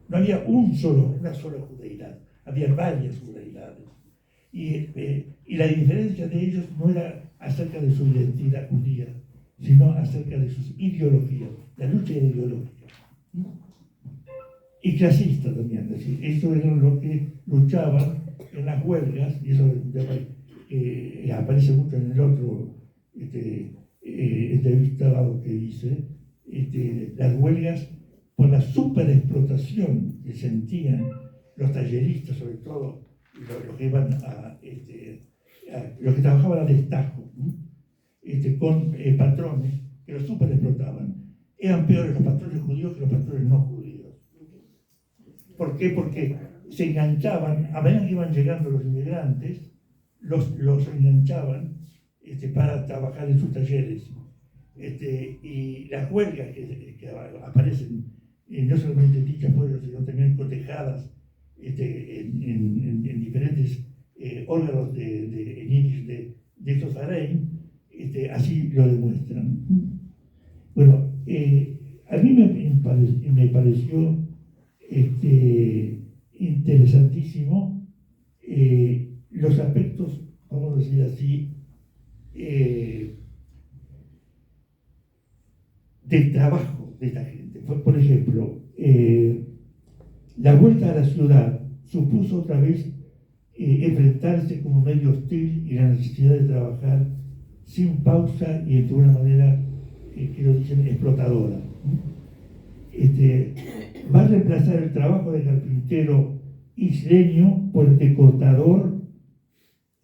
No había una sola judeidad, había varias judeidades. Y la diferencia de ellos no era acerca de su identidad judía, sino acerca de sus ideologías, la lucha ideológica. Y clasista también, es decir, eso era lo que luchaban en las huelgas, y eso aparece mucho en el otro entrevistado que hice, las huelgas por la superexplotación que sentían los talleristas, sobre todo los que iban los que trabajaban a destajo, con patrones que los superexplotaban. Eran peores los patrones judíos que los patrones no judíos. ¿Por qué? Porque se enganchaban, a medida que iban llegando los inmigrantes, los enganchaban para trabajar en sus talleres. Y las huelgas que aparecen, no solamente dichas por ellos, sino también cotejadas en diferentes órganos de estos Arein, así lo demuestran. Bueno, a mí me pareció interesantísimo los aspectos, vamos a decir así, del trabajo de esta gente. Por ejemplo, la vuelta a la ciudad supuso otra vez enfrentarse como medio hostil y la necesidad de trabajar sin pausa y de una manera que lo dicen explotadora. Va a reemplazar el trabajo de carpintero isleño por el de cortador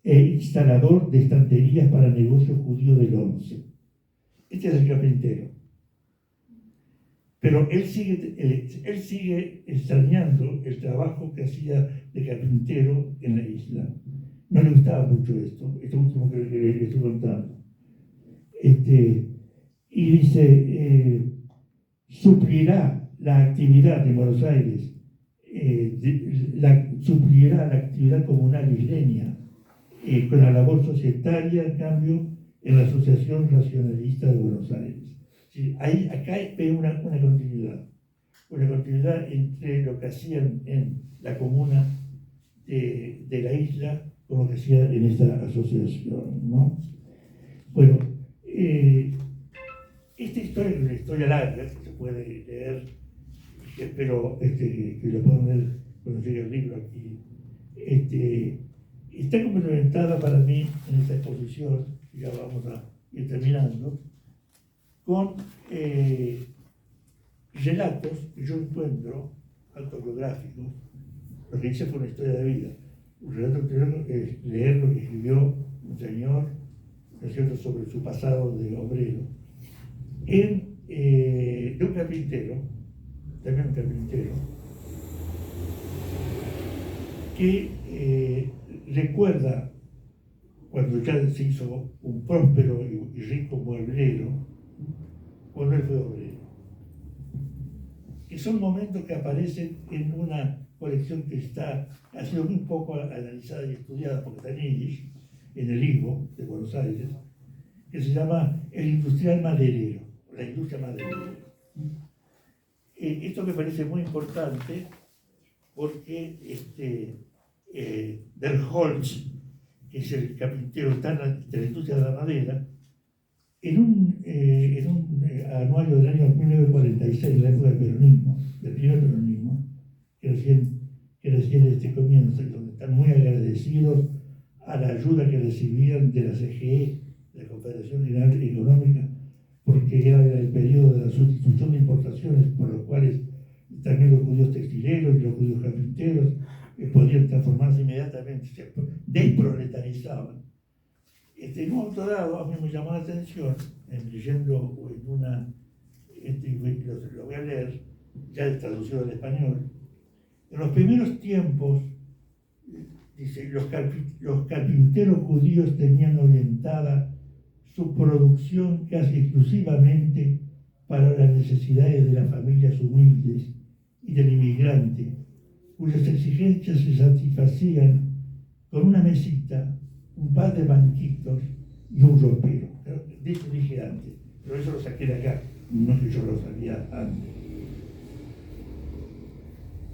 e instalador de estanterías para negocios judíos del 11. Este es el carpintero. Pero él sigue extrañando el trabajo que hacía de carpintero en la isla. No le gustaba mucho esto último que le estoy contando. Y dice, suplirá la actividad de Buenos Aires, suplirá la actividad comunal isleña con la labor societaria, en cambio, en la Asociación Racionalista de Buenos Aires. Sí, acá hay una continuidad entre lo que hacían en la comuna de la isla con lo que hacían en esta asociación, ¿no? Bueno, esta historia es una historia larga que se puede leer, espero que lo puedan ver cuando llegue el libro aquí. está complementada para mí en esta exposición, que ya vamos a ir terminando, con relatos que yo encuentro autobiográficos. Lo que hice fue una historia de vida. Un relato que tengo que es leer lo que escribió un señor, ¿no es cierto?, sobre su pasado de obrero, de un carpintero, también un carpintero, que recuerda cuando ya se hizo un próspero y rico mueblero, cuando él fue obrero. Que son momentos que aparecen en una colección que ha sido muy poco analizada y estudiada por Tanillis, en el IVO de Buenos Aires, que se llama El industrial maderero, la industria maderera. Esto me parece muy importante porque Der Holz, que es el carpintero de la industria de la madera, en un anuario del año 1946, la época del peronismo, del primer peronismo, que recién comienza, y donde están muy agradecidos a la ayuda que recibían de la CGE, de la Confederación General Económica, porque era el periodo de la sustitución de importaciones, por los cuales también los judíos textileros y los judíos carpinteros podían transformarse inmediatamente, se desproletarizaban. En un momento dado, a mí me llamó la atención, leyendo en una, lo voy a leer, ya traducido al español, en los primeros tiempos, dice, los carpinteros judíos tenían orientada su producción casi exclusivamente para las necesidades de las familias humildes y del inmigrante, cuyas exigencias se satisfacían con una mesita, un par de banquitos y un ropero. De eso dije antes, pero eso lo saqué de acá, no es que yo lo sabía antes.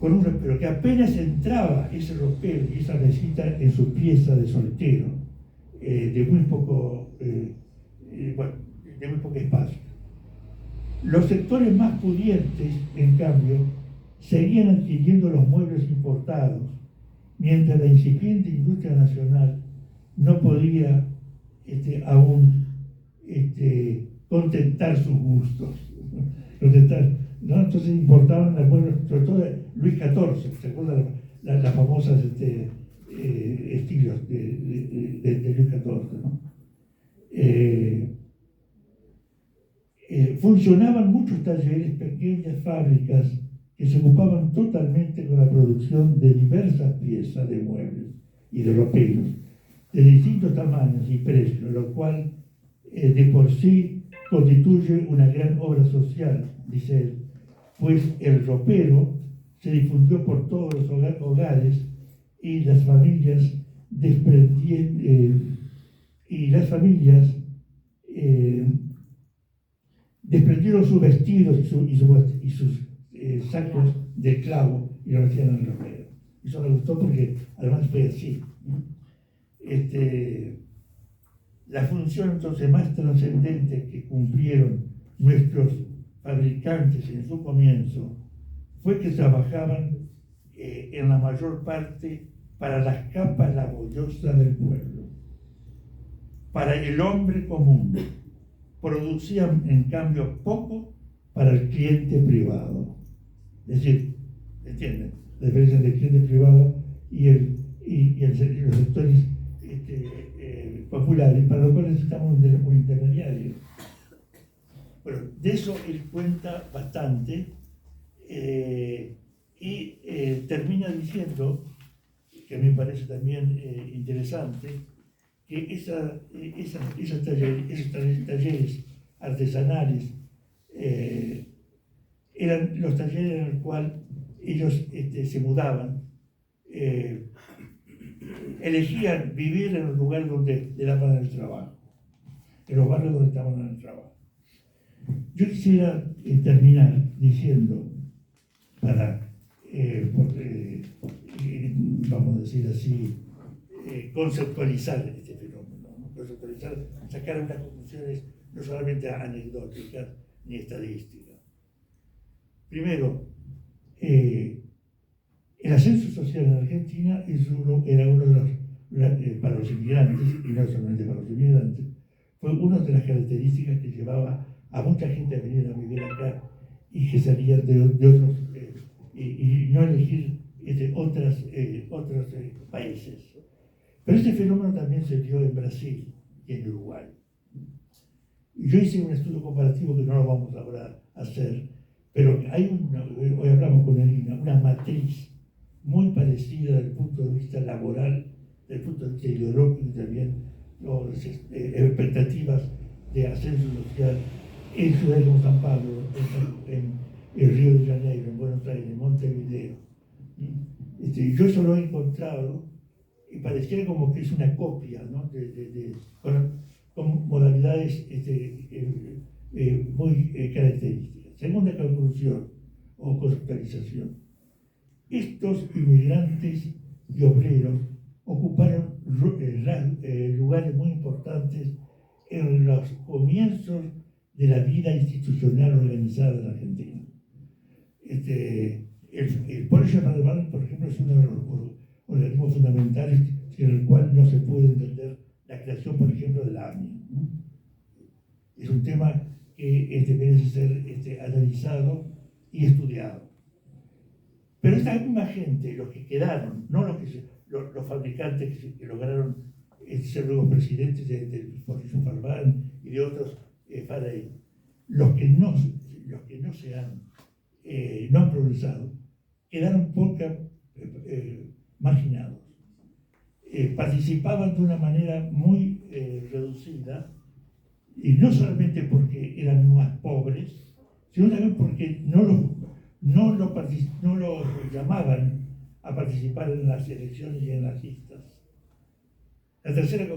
Con un ropero, que apenas entraba ese ropero y esa mesita en su pieza de soltero, de muy poco espacio. Los sectores más pudientes, en cambio, seguían adquiriendo los muebles importados, mientras la incipiente industria nacional no podía aún contentar sus gustos. ¿No? Entonces importaban los muebles, sobre todo de Luis XIV, ¿se acuerdan las famosas estilos de Luis XIV? ¿No? Funcionaban muchos talleres, pequeñas fábricas que se ocupaban totalmente con la producción de diversas piezas de muebles y de roperos de distintos tamaños y precios, lo cual de por sí constituye una gran obra social, dice él, pues el ropero se difundió por todos los hogares y las familias desprendieron sus vestidos y sus sacos de clavo y lo metían en el ropero. Eso me gustó porque además fue así. La función entonces más trascendente que cumplieron nuestros fabricantes en su comienzo fue que trabajaban en la mayor parte para las capas laboriosas del pueblo, para el hombre común. Producían en cambio poco para el cliente privado. Es decir, ¿entienden? La diferencia entre el cliente privado y los sectores populares, para los cuales necesitamos un intermediario. Bueno, de eso él cuenta bastante y termina diciendo, que a mí me parece también interesante, que esos talleres artesanales eran los talleres en los cuales ellos se mudaban, elegían vivir en los lugares donde le daban el trabajo, en los barrios donde estaban en el trabajo. Yo quisiera terminar diciendo, para, vamos a decir así, conceptualizar este fenómeno, ¿no? Conceptualizar, sacar unas conclusiones no solamente anecdóticas ni estadísticas. Primero, el ascenso social en Argentina era uno de los para los inmigrantes, y no solamente para los inmigrantes, fue una de las características que llevaba a mucha gente a venir a vivir acá y que salían de otros, y no elegir otros países. Pero este fenómeno también se dio en Brasil y en Uruguay. Y yo hice un estudio comparativo que no lo vamos ahora a hacer, pero hoy hablamos con Elina, una matriz muy parecida desde el punto de vista laboral, desde el punto de vista ideológico y también las expectativas de ascenso social en ciudades como San Pablo, en Río de Janeiro, en Buenos Aires, en Montevideo. Yo eso lo he encontrado y pareciera como que es una copia, ¿no? Con modalidades muy características. Segunda conclusión o conceptualización. Estos inmigrantes y obreros ocuparon lugares muy importantes en los comienzos de la vida institucional organizada de la Argentina. El Policy Department, por ejemplo, es uno de los organismos fundamentales sin el cual no se puede entender la creación, por ejemplo, de la AMIA. Es un tema que merece ser analizado y estudiado. Pero esta misma gente, los que quedaron, no los fabricantes que lograron ser luego presidentes de Mauricio Farfán y de otros Faraday, los que no han progresado, quedaron marginados. Participaban de una manera muy reducida, y no solamente porque eran más pobres, sino también porque no los llamaban a participar en las elecciones y en las listas. La tercera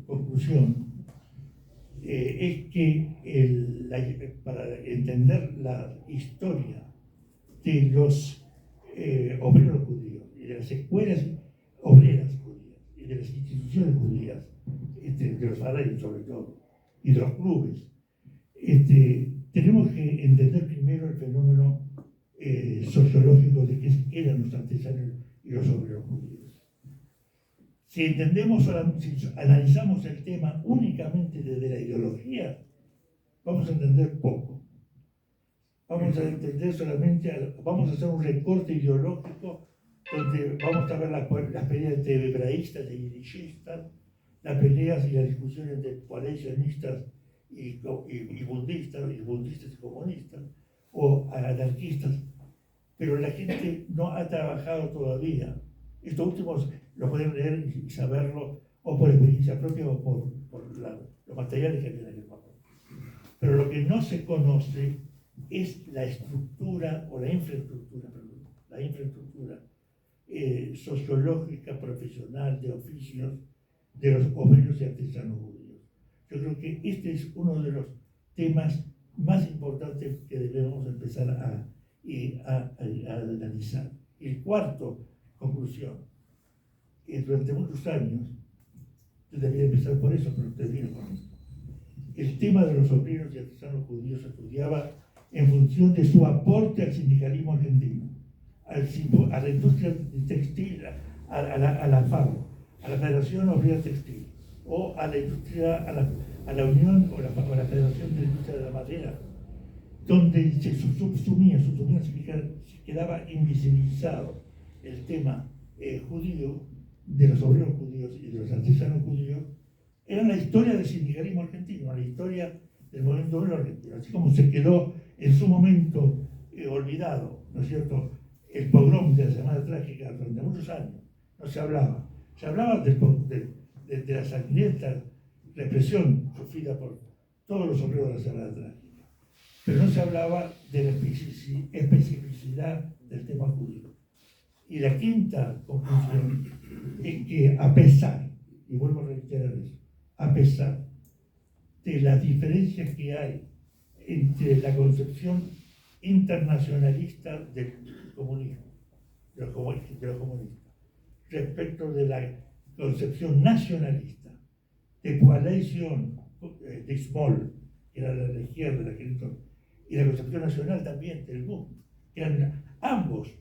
conclusión es que para entender la historia de los obreros judíos y de las escuelas obreras judías y de las instituciones judías, de los Faraday sobre todo, y de los clubes, tenemos que entender primero el fenómeno sociológico de qué eran los artesanos y los obreros judíos. Si analizamos el tema únicamente desde la ideología, vamos a entender poco. Vamos a entender vamos a hacer un recorte ideológico donde vamos a ver las peleas entre hebraístas e yiddishistas, las peleas y las discusiones entre coalicionistas y budistas y comunistas, o anarquistas, pero la gente no ha trabajado todavía. Estos últimos lo pueden leer y saberlo o por experiencia propia o por los materiales que vienen en el papel. Pero lo que no se conoce es la estructura o la infraestructura sociológica, profesional, de oficios de los obreros y artesanos judíos. Yo creo que este es uno de los temas más importantes que debemos empezar a analizar. El cuarto, conclusión, durante muchos años, yo debería empezar por eso, pero termino con esto. El tema de los obreros y artesanos judíos se estudiaba en función de su aporte al sindicalismo argentino, a la industria textil, a la FAO, a la Federación Obrera Textil, o a la industria, a la Unión o la Federación de la Industria de la Madera, donde se subsumía, se quedaba invisibilizado el tema judío, de los obreros judíos y de los artesanos judíos. Era la historia del sindicalismo argentino, la historia del movimiento obrero argentino, así como se quedó en su momento olvidado, ¿no es cierto?, el pogrom de la Semana Trágica durante muchos años. No se hablaba. Se hablaba de la sangrienta represión sufrida por todos los obreros de la Semana Trágica, pero no se hablaba de la especificidad del tema judío. Y la quinta conclusión es que a pesar, y vuelvo a reiterar eso, a pesar de las diferencias que hay entre la concepción internacionalista del comunismo, de los comunistas, respecto de la concepción nacionalista, de coalición de Small, que era la izquierda de aquel entonces, y la concepción nacional también del MUN, que eran ambos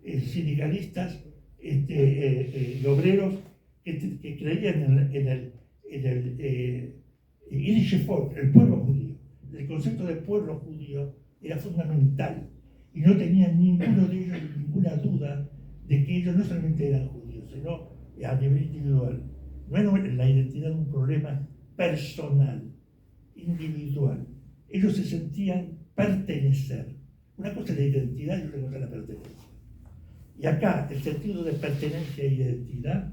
sindicalistas y obreros que creían en el Yiddish Volk, el pueblo judío. El concepto de pueblo judío era fundamental y no tenían ninguno de ellos ninguna duda de que ellos no solamente eran judíos, sino a nivel individual. No era la identidad un problema personal, individual. Ellos se sentían pertenecer. Una cosa es la identidad y otra cosa es la pertenencia. Y acá el sentido de pertenencia e identidad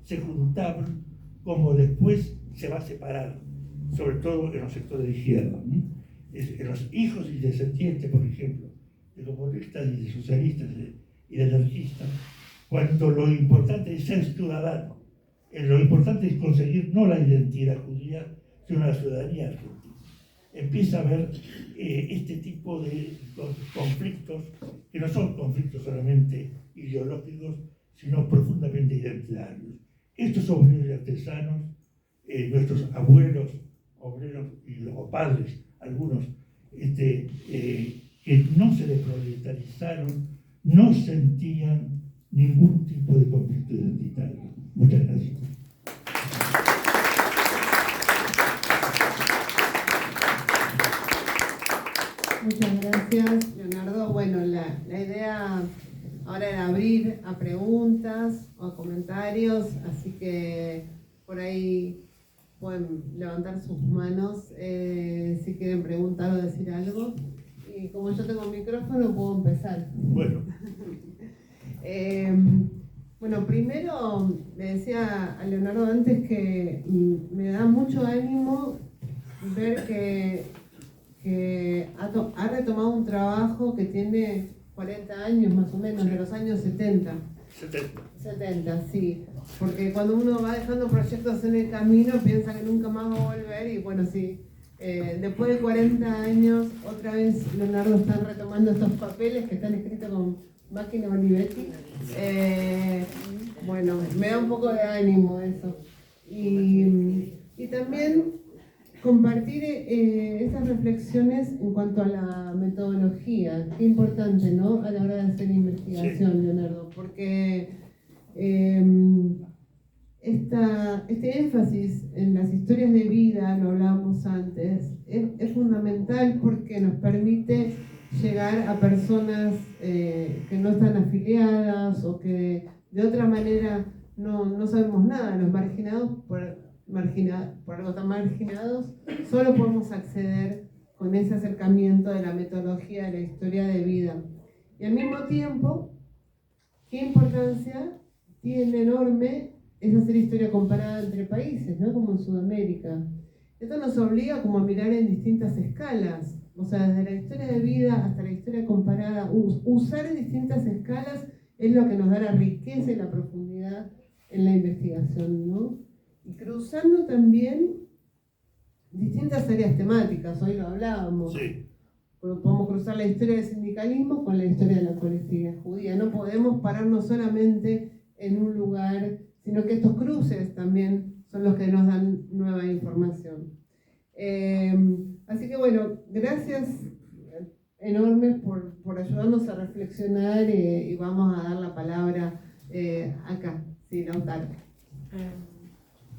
se juntaban como después se va a separar, sobre todo en los sectores de izquierda. En los hijos y descendientes, por ejemplo, de comunistas y de socialistas y de anarquistas, cuando lo importante es ser ciudadano, lo importante es conseguir no la identidad judía, sino la ciudadanía argentina. Empieza a haber este tipo de conflictos, que no son conflictos solamente ideológicos, sino profundamente identitarios. Estos obreros y artesanos, nuestros abuelos, obreros o padres, algunos, que no se desproletarizaron, no sentían ningún tipo de conflicto identitario. Muchas gracias. Muchas gracias, Leonardo. Bueno, la idea ahora era abrir a preguntas o a comentarios, así que por ahí pueden levantar sus manos si quieren preguntar o decir algo. Y como yo tengo micrófono, puedo empezar. Bueno. Bueno, primero le decía a Leonardo antes que me da mucho ánimo ver que ha retomado un trabajo que tiene 40 años más o menos, de los años 70. 70, sí. Porque cuando uno va dejando proyectos en el camino, piensa que nunca más va a volver y bueno, sí. Después de 40 años, otra vez Leonardo está retomando estos papeles que están escritos con máquina Olivetti. Bueno, me da un poco de ánimo eso. Y también compartir esas reflexiones en cuanto a la metodología. Qué importante, ¿no? A la hora de hacer investigación, sí. Leonardo, porque este énfasis en las historias de vida, lo hablábamos antes, es fundamental porque nos permite llegar a personas que no están afiliadas o que de otra manera no sabemos nada. Los marginados, por algo tan marginados, solo podemos acceder con ese acercamiento de la metodología de la historia de vida. Y al mismo tiempo, qué importancia tiene enorme es hacer historia comparada entre países, ¿no? Como en Sudamérica. Esto nos obliga como a mirar en distintas escalas, o sea, desde la historia de vida hasta la historia comparada. Usar en distintas escalas es lo que nos da la riqueza y la profundidad en la investigación, ¿no? Y cruzando también distintas áreas temáticas, hoy lo hablábamos. Sí. Podemos cruzar la historia del sindicalismo con la historia de la colectividad judía. No podemos pararnos solamente en un lugar, sino que estos cruces también son los que nos dan nueva información. Así que bueno, gracias enormes por ayudarnos a reflexionar y vamos a dar la palabra acá, sí, Lautaro.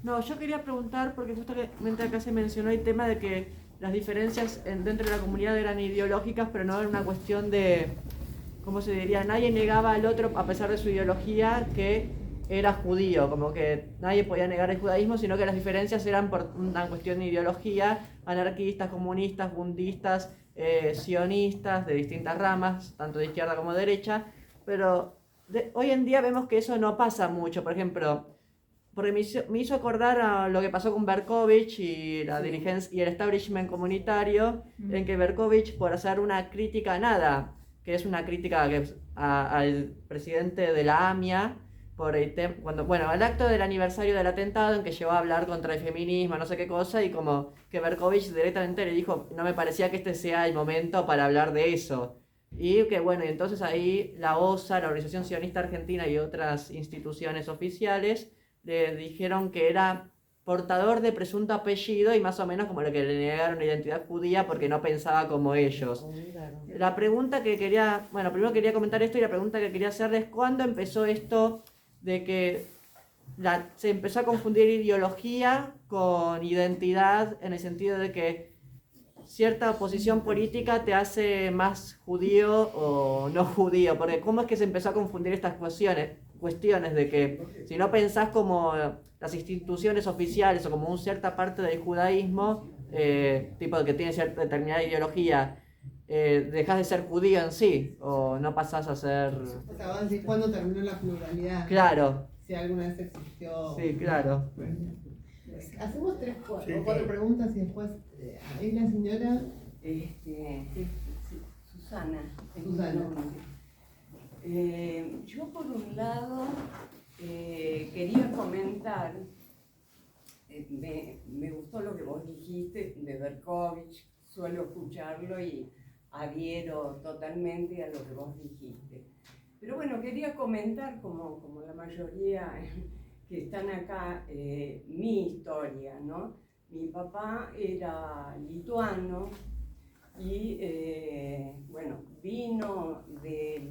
No, yo quería preguntar, porque justamente acá se mencionó el tema de que las diferencias dentro de la comunidad eran ideológicas, pero no era una cuestión de, ¿cómo se diría? Nadie negaba al otro, a pesar de su ideología, que era judío, como que nadie podía negar el judaísmo, sino que las diferencias eran por una cuestión de ideología, anarquistas, comunistas, bundistas, sionistas, de distintas ramas, tanto de izquierda como de derecha, pero hoy en día vemos que eso no pasa mucho. Por ejemplo, porque me hizo acordar a lo que pasó con Berkovich y la dirigencia y el establishment comunitario, en que Berkovich, por hacer una crítica a nada, que es una crítica al presidente de la AMIA, por el acto del aniversario del atentado en que llegó a hablar contra el feminismo, no sé qué cosa, y como que Berkovich directamente le dijo, no me parecía que este sea el momento para hablar de eso. Y que bueno, y entonces ahí la OSA, la Organización Sionista Argentina y otras instituciones oficiales le dijeron que era portador de presunto apellido y más o menos como lo que le negaron la identidad judía porque no pensaba como ellos. La pregunta que primero quería comentar esto, y la pregunta que quería hacerles, ¿cuándo empezó esto de que se empezó a confundir ideología con identidad, en el sentido de que cierta posición política te hace más judío o no judío, porque ¿cómo es que se empezó a confundir estas cuestiones de que si no pensás como las instituciones oficiales o como una cierta parte del judaísmo, tipo que tiene cierta determinada ideología, dejas de ser judío en sí, o no pasás a ser... O sea, vamos a decir cuándo terminó la pluralidad. Claro, Si alguna vez existió. sí, claro. Hacemos Sí, cuatro claro. preguntas y después ahí la señora. Susana. es mi Susana. nombre. Yo por un lado quería comentar, me gustó lo que vos dijiste de Berkovich, suelo escucharlo y adhiero totalmente a lo que vos dijiste. Pero bueno, quería comentar, como la mayoría que están acá, mi historia, ¿no? Mi papá era lituano y, bueno, vino de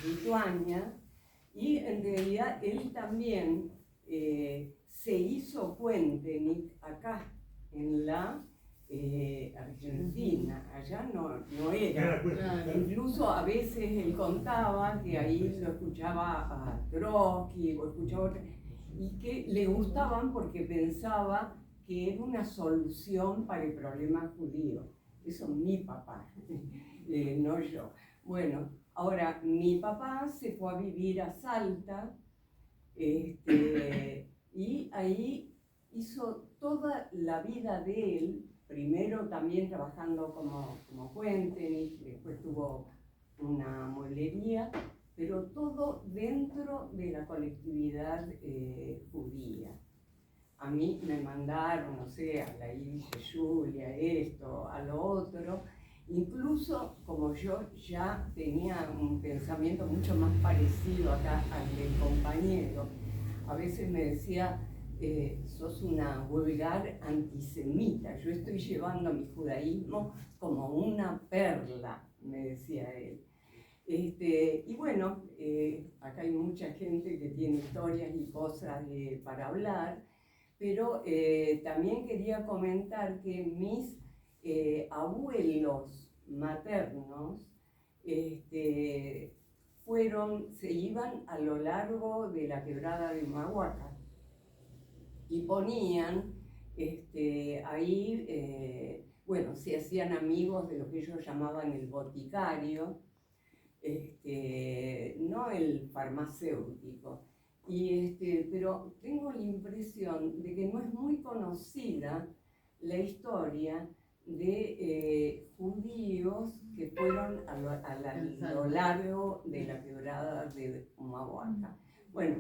Lituania y en realidad él también se hizo puente acá en la Argentina, allá no era. Incluso a veces él contaba que ahí lo escuchaba a Trotsky o escuchaba otra, y que le gustaban porque pensaba que era una solución para el problema judío. Eso mi papá, no yo. Bueno, ahora mi papá se fue a vivir a Salta y ahí hizo toda la vida de él, primero también trabajando como puente, después tuvo una mueblería, pero todo dentro de la colectividad judía. A mí me mandaron, no sé, a la Yiddish Julia, esto, a lo otro. Incluso como yo ya tenía un pensamiento mucho más parecido acá al del compañero, a veces me decía, sos una vulgar antisemita, yo estoy llevando a mi judaísmo como una perla, me decía él. Y bueno, acá hay mucha gente que tiene historias y cosas para hablar, pero también quería comentar que mis abuelos maternos se iban a lo largo de la quebrada de Humahuaca y ponían ahí, bueno, se hacían amigos de lo que ellos llamaban el boticario, no el farmacéutico. Pero tengo la impresión de que no es muy conocida la historia de judíos que fueron a lo largo de la quebrada de Humahuaca. Bueno,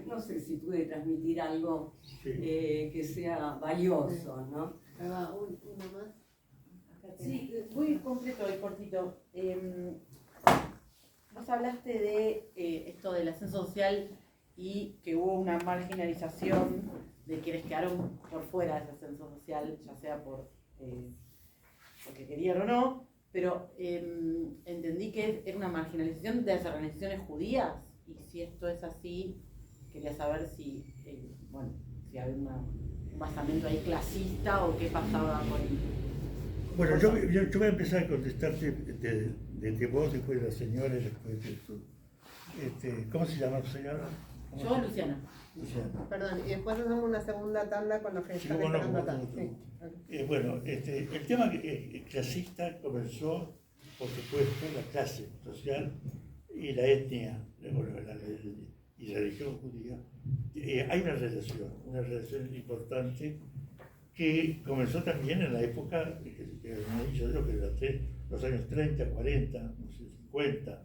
no sé si pude transmitir algo que sea valioso, ¿no? Una más. Sí, muy completo y cortito. Vos hablaste de esto del ascenso social y que hubo una marginalización de quienes quedaron por fuera de ese ascenso social, ya sea porque querían o no, pero entendí que era una marginalización de las organizaciones judías, y si esto es así, quería saber si había un basamento ahí clasista o qué pasaba con... Bueno, yo voy a empezar a contestarte desde vos, después de la señora y después de tú. ¿Cómo se llama tu señora? Yo, Luciana. Luciana. Perdón, y después hacemos una segunda tanda con los que Sí, están bueno, esperando acá. como tú. Sí. Bueno, el tema clasista comenzó, por supuesto, la clase social y la etnia, y la religión judía. Hay una relación importante que comenzó también en la época, que me he dicho yo, que durante los años 30, 40, no sé, 50.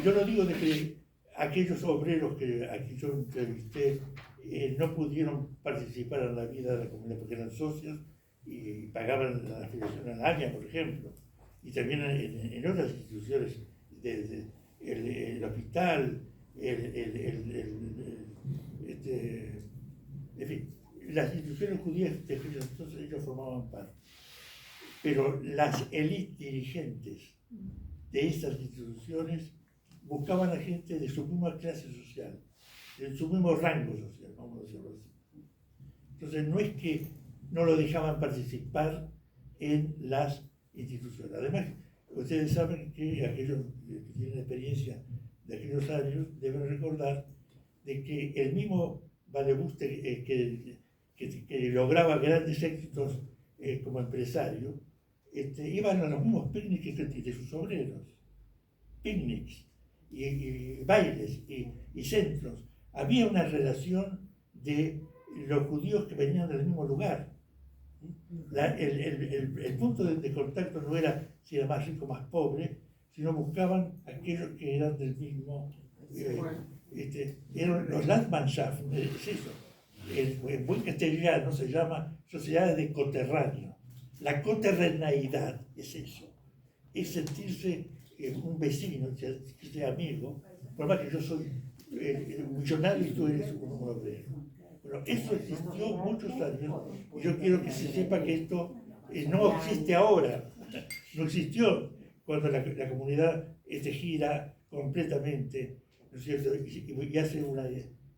Yo lo digo de que aquellos obreros que aquí yo entrevisté no pudieron participar en la vida de la comunidad porque eran socios y pagaban la afiliación al ANIA, por ejemplo, y también en otras instituciones, el hospital, en fin, las instituciones judías de aquellos entonces ellos formaban parte. Pero las élites dirigentes de estas instituciones buscaban a gente de su misma clase social. en su mismo rango social, vamos a decirlo así. Entonces no es que no lo dejaban participar en las instituciones. Además, ustedes saben que aquellos que tienen experiencia de aquellos años deben recordar de que el mismo Valebuste que lograba grandes éxitos como empresario, iban a los mismos picnics de sus obreros, picnics y bailes y centros. Había una relación de los judíos que venían del mismo lugar. El punto de contacto no era si era más rico o más pobre, sino buscaban aquellos que eran del mismo. Eran los Landmannschaft, es eso. En buen castellano se llama sociedades de coterráneo. La coterraneidad es eso, es sentirse un vecino, sentirse amigo, por más que yo soy un millonario y tú eres un obrero. Bueno, eso existió muchos años y yo quiero que se sepa que esto no existe ahora, no existió cuando la comunidad gira completamente, ¿no es cierto? Y hace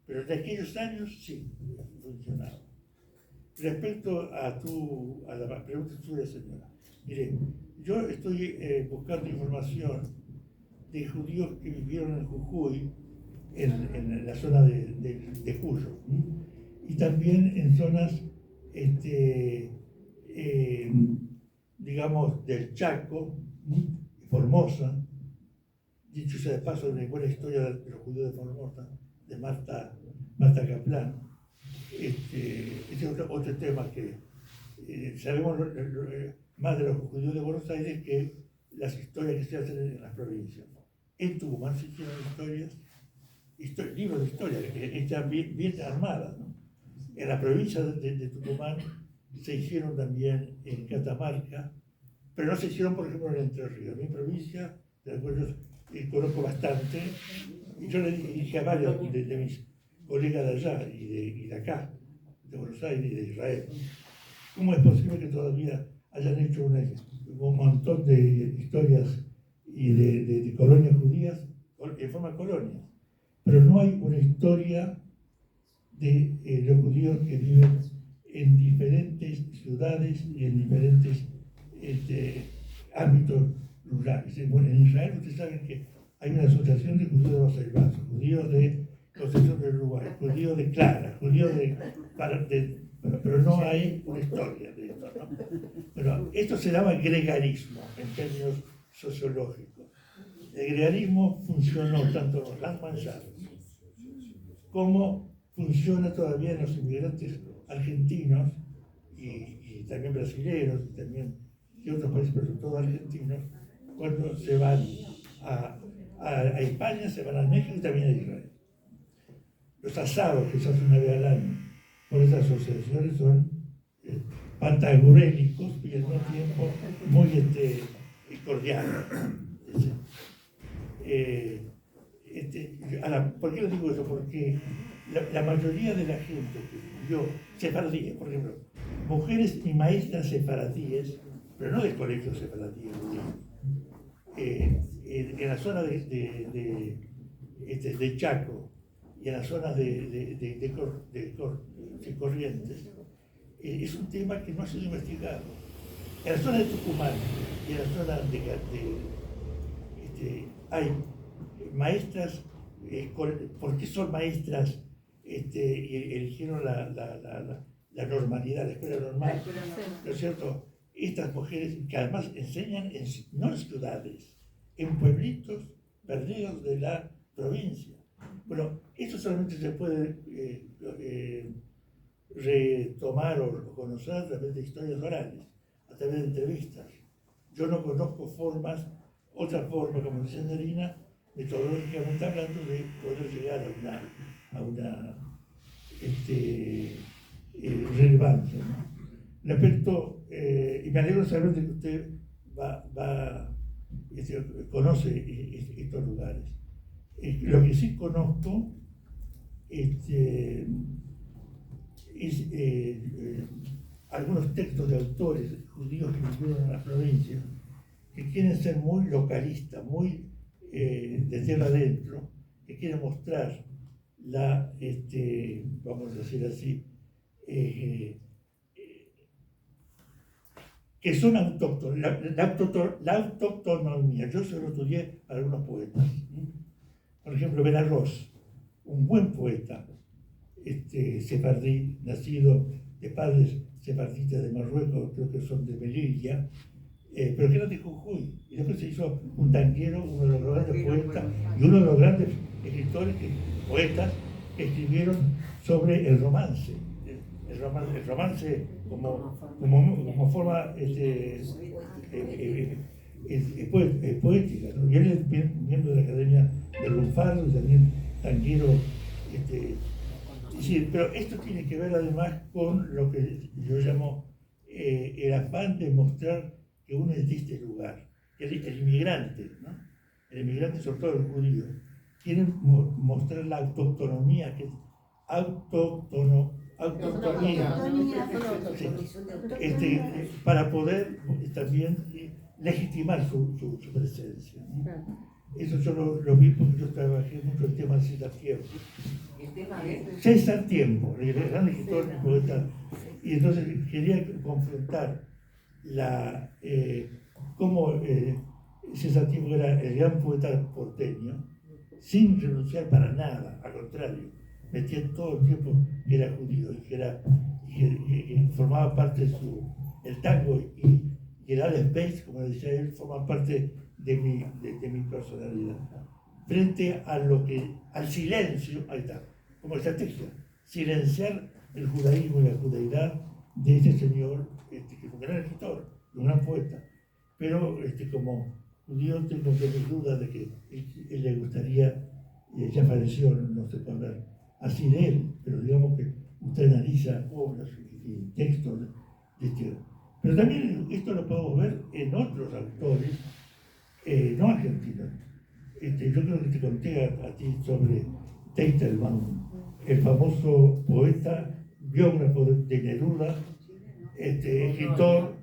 pero en aquellos años sí funcionaba. Respecto a la pregunta suya, señora, mire, yo estoy buscando información de judíos que vivieron en Jujuy, en la zona de Cuyo, y también en zonas, digamos, del Chaco, Formosa. Dicho sea de paso, hay una buena historia de los judíos de Formosa, de Marta Kaplan. Este es otro tema que sabemos más de los judíos de Buenos Aires que las historias que se hacen en las provincias. En Tucumán se hicieron libros de historia que están bien armadas, ¿no? En la provincia de Tucumán se hicieron también en Catamarca, pero no se hicieron, por ejemplo, en Entre Ríos. Mi provincia, de la cual yo conozco bastante, y yo le dije a varios de mis colegas de allá y de acá, de Buenos Aires y de Israel, ¿cómo es posible que todavía hayan hecho un montón de historias y de colonias judías en forma de colonias? Pero no hay una historia de los judíos que viven en diferentes ciudades y en diferentes ámbitos rurales. En Israel ustedes saben que hay una asociación de judíos de Basailbazo, judíos de Concepción del Uruguay, judíos de Clara, judíos pero no hay una historia de esto, ¿no? Pero esto se llama gregarismo en términos sociológicos. El gregarismo funcionó tanto en los Landmannschaft como funciona todavía en los inmigrantes argentinos y también brasileños y también de otros países, pero sobre todo argentinos, cuando se van a España, se van a México y también a Israel. Los asados que se hacen una vez al año por esas asociaciones son pantagruélicos y al mismo tiempo muy cordiales. ¿Por qué les digo eso? Porque la mayoría de la gente que vivió sefaradíes, por ejemplo, mujeres y maestras sefaradíes, pero no de colegios sefaradíes, en la zona de Chaco y en la zona de Corrientes, es un tema que no ha sido investigado. En la zona de Tucumán y en la zona hay maestras, ¿por qué son maestras? Y eligieron la normalidad, la escuela normal, ¿no es cierto? Estas mujeres que además enseñan no en ciudades, en pueblitos perdidos de la provincia. Bueno, esto solamente se puede retomar o conocer a través de historias orales, a través de entrevistas. Yo no conozco otra forma, como dice Nerina, metodológicamente hablando, de poder llegar a una relevancia, ¿no? Respecto, y me alegro de saber de que usted conoce estos lugares. Lo que sí conozco es algunos textos de autores judíos que vivieron en las provincias que quieren ser muy localistas, muy de tierra adentro, que quieren mostrar vamos a decir así, que son autóctonos, la autoctonomía. Yo se lo estudié a algunos poetas. Por ejemplo, Benarroz, un buen poeta, sefardí, nacido de padres sefardistas de Marruecos, creo que son de Melilla, pero que era de Jujuy. Y después se hizo un tanguero, uno de los grandes poetas y uno de los grandes escritores, poetas, que escribieron sobre el romance. El romance como forma poética, ¿no? Y él es miembro de la Academia de Lunfardo y también tanguero. Sí, pero esto tiene que ver además con lo que yo llamo el afán de mostrar que uno es de este lugar. El inmigrante, ¿no? El inmigrante, sobre todo el judío, quiere mostrar la autonomía, que es autonomía, sí, para poder también legitimar su presencia, ¿no? Eso yo lo vi porque yo trabajé mucho el tema de César Tiempo. César Tiempo, el gran escritor y poeta. Y entonces quería confrontar cómo César Tiempo era el gran poeta porteño, sin renunciar para nada, al contrario, metía todo el tiempo que era judío y que formaba parte el tango y el Space, como decía él, forma parte de mi personalidad. Frente al silencio, ahí está, como estrategia, silenciar el judaísmo y la judaidad de este señor, que fue un gran escritor, un gran poeta, pero como judío tengo mis dudas de que él le gustaría, ya falleció, no se puede hablar así de él, pero digamos que usted analiza obras y textos de este. Pero también esto lo podemos ver en otros autores, no argentinos. Yo creo que te conté a ti sobre Teitelman, el famoso poeta, biógrafo de Neruda, escritor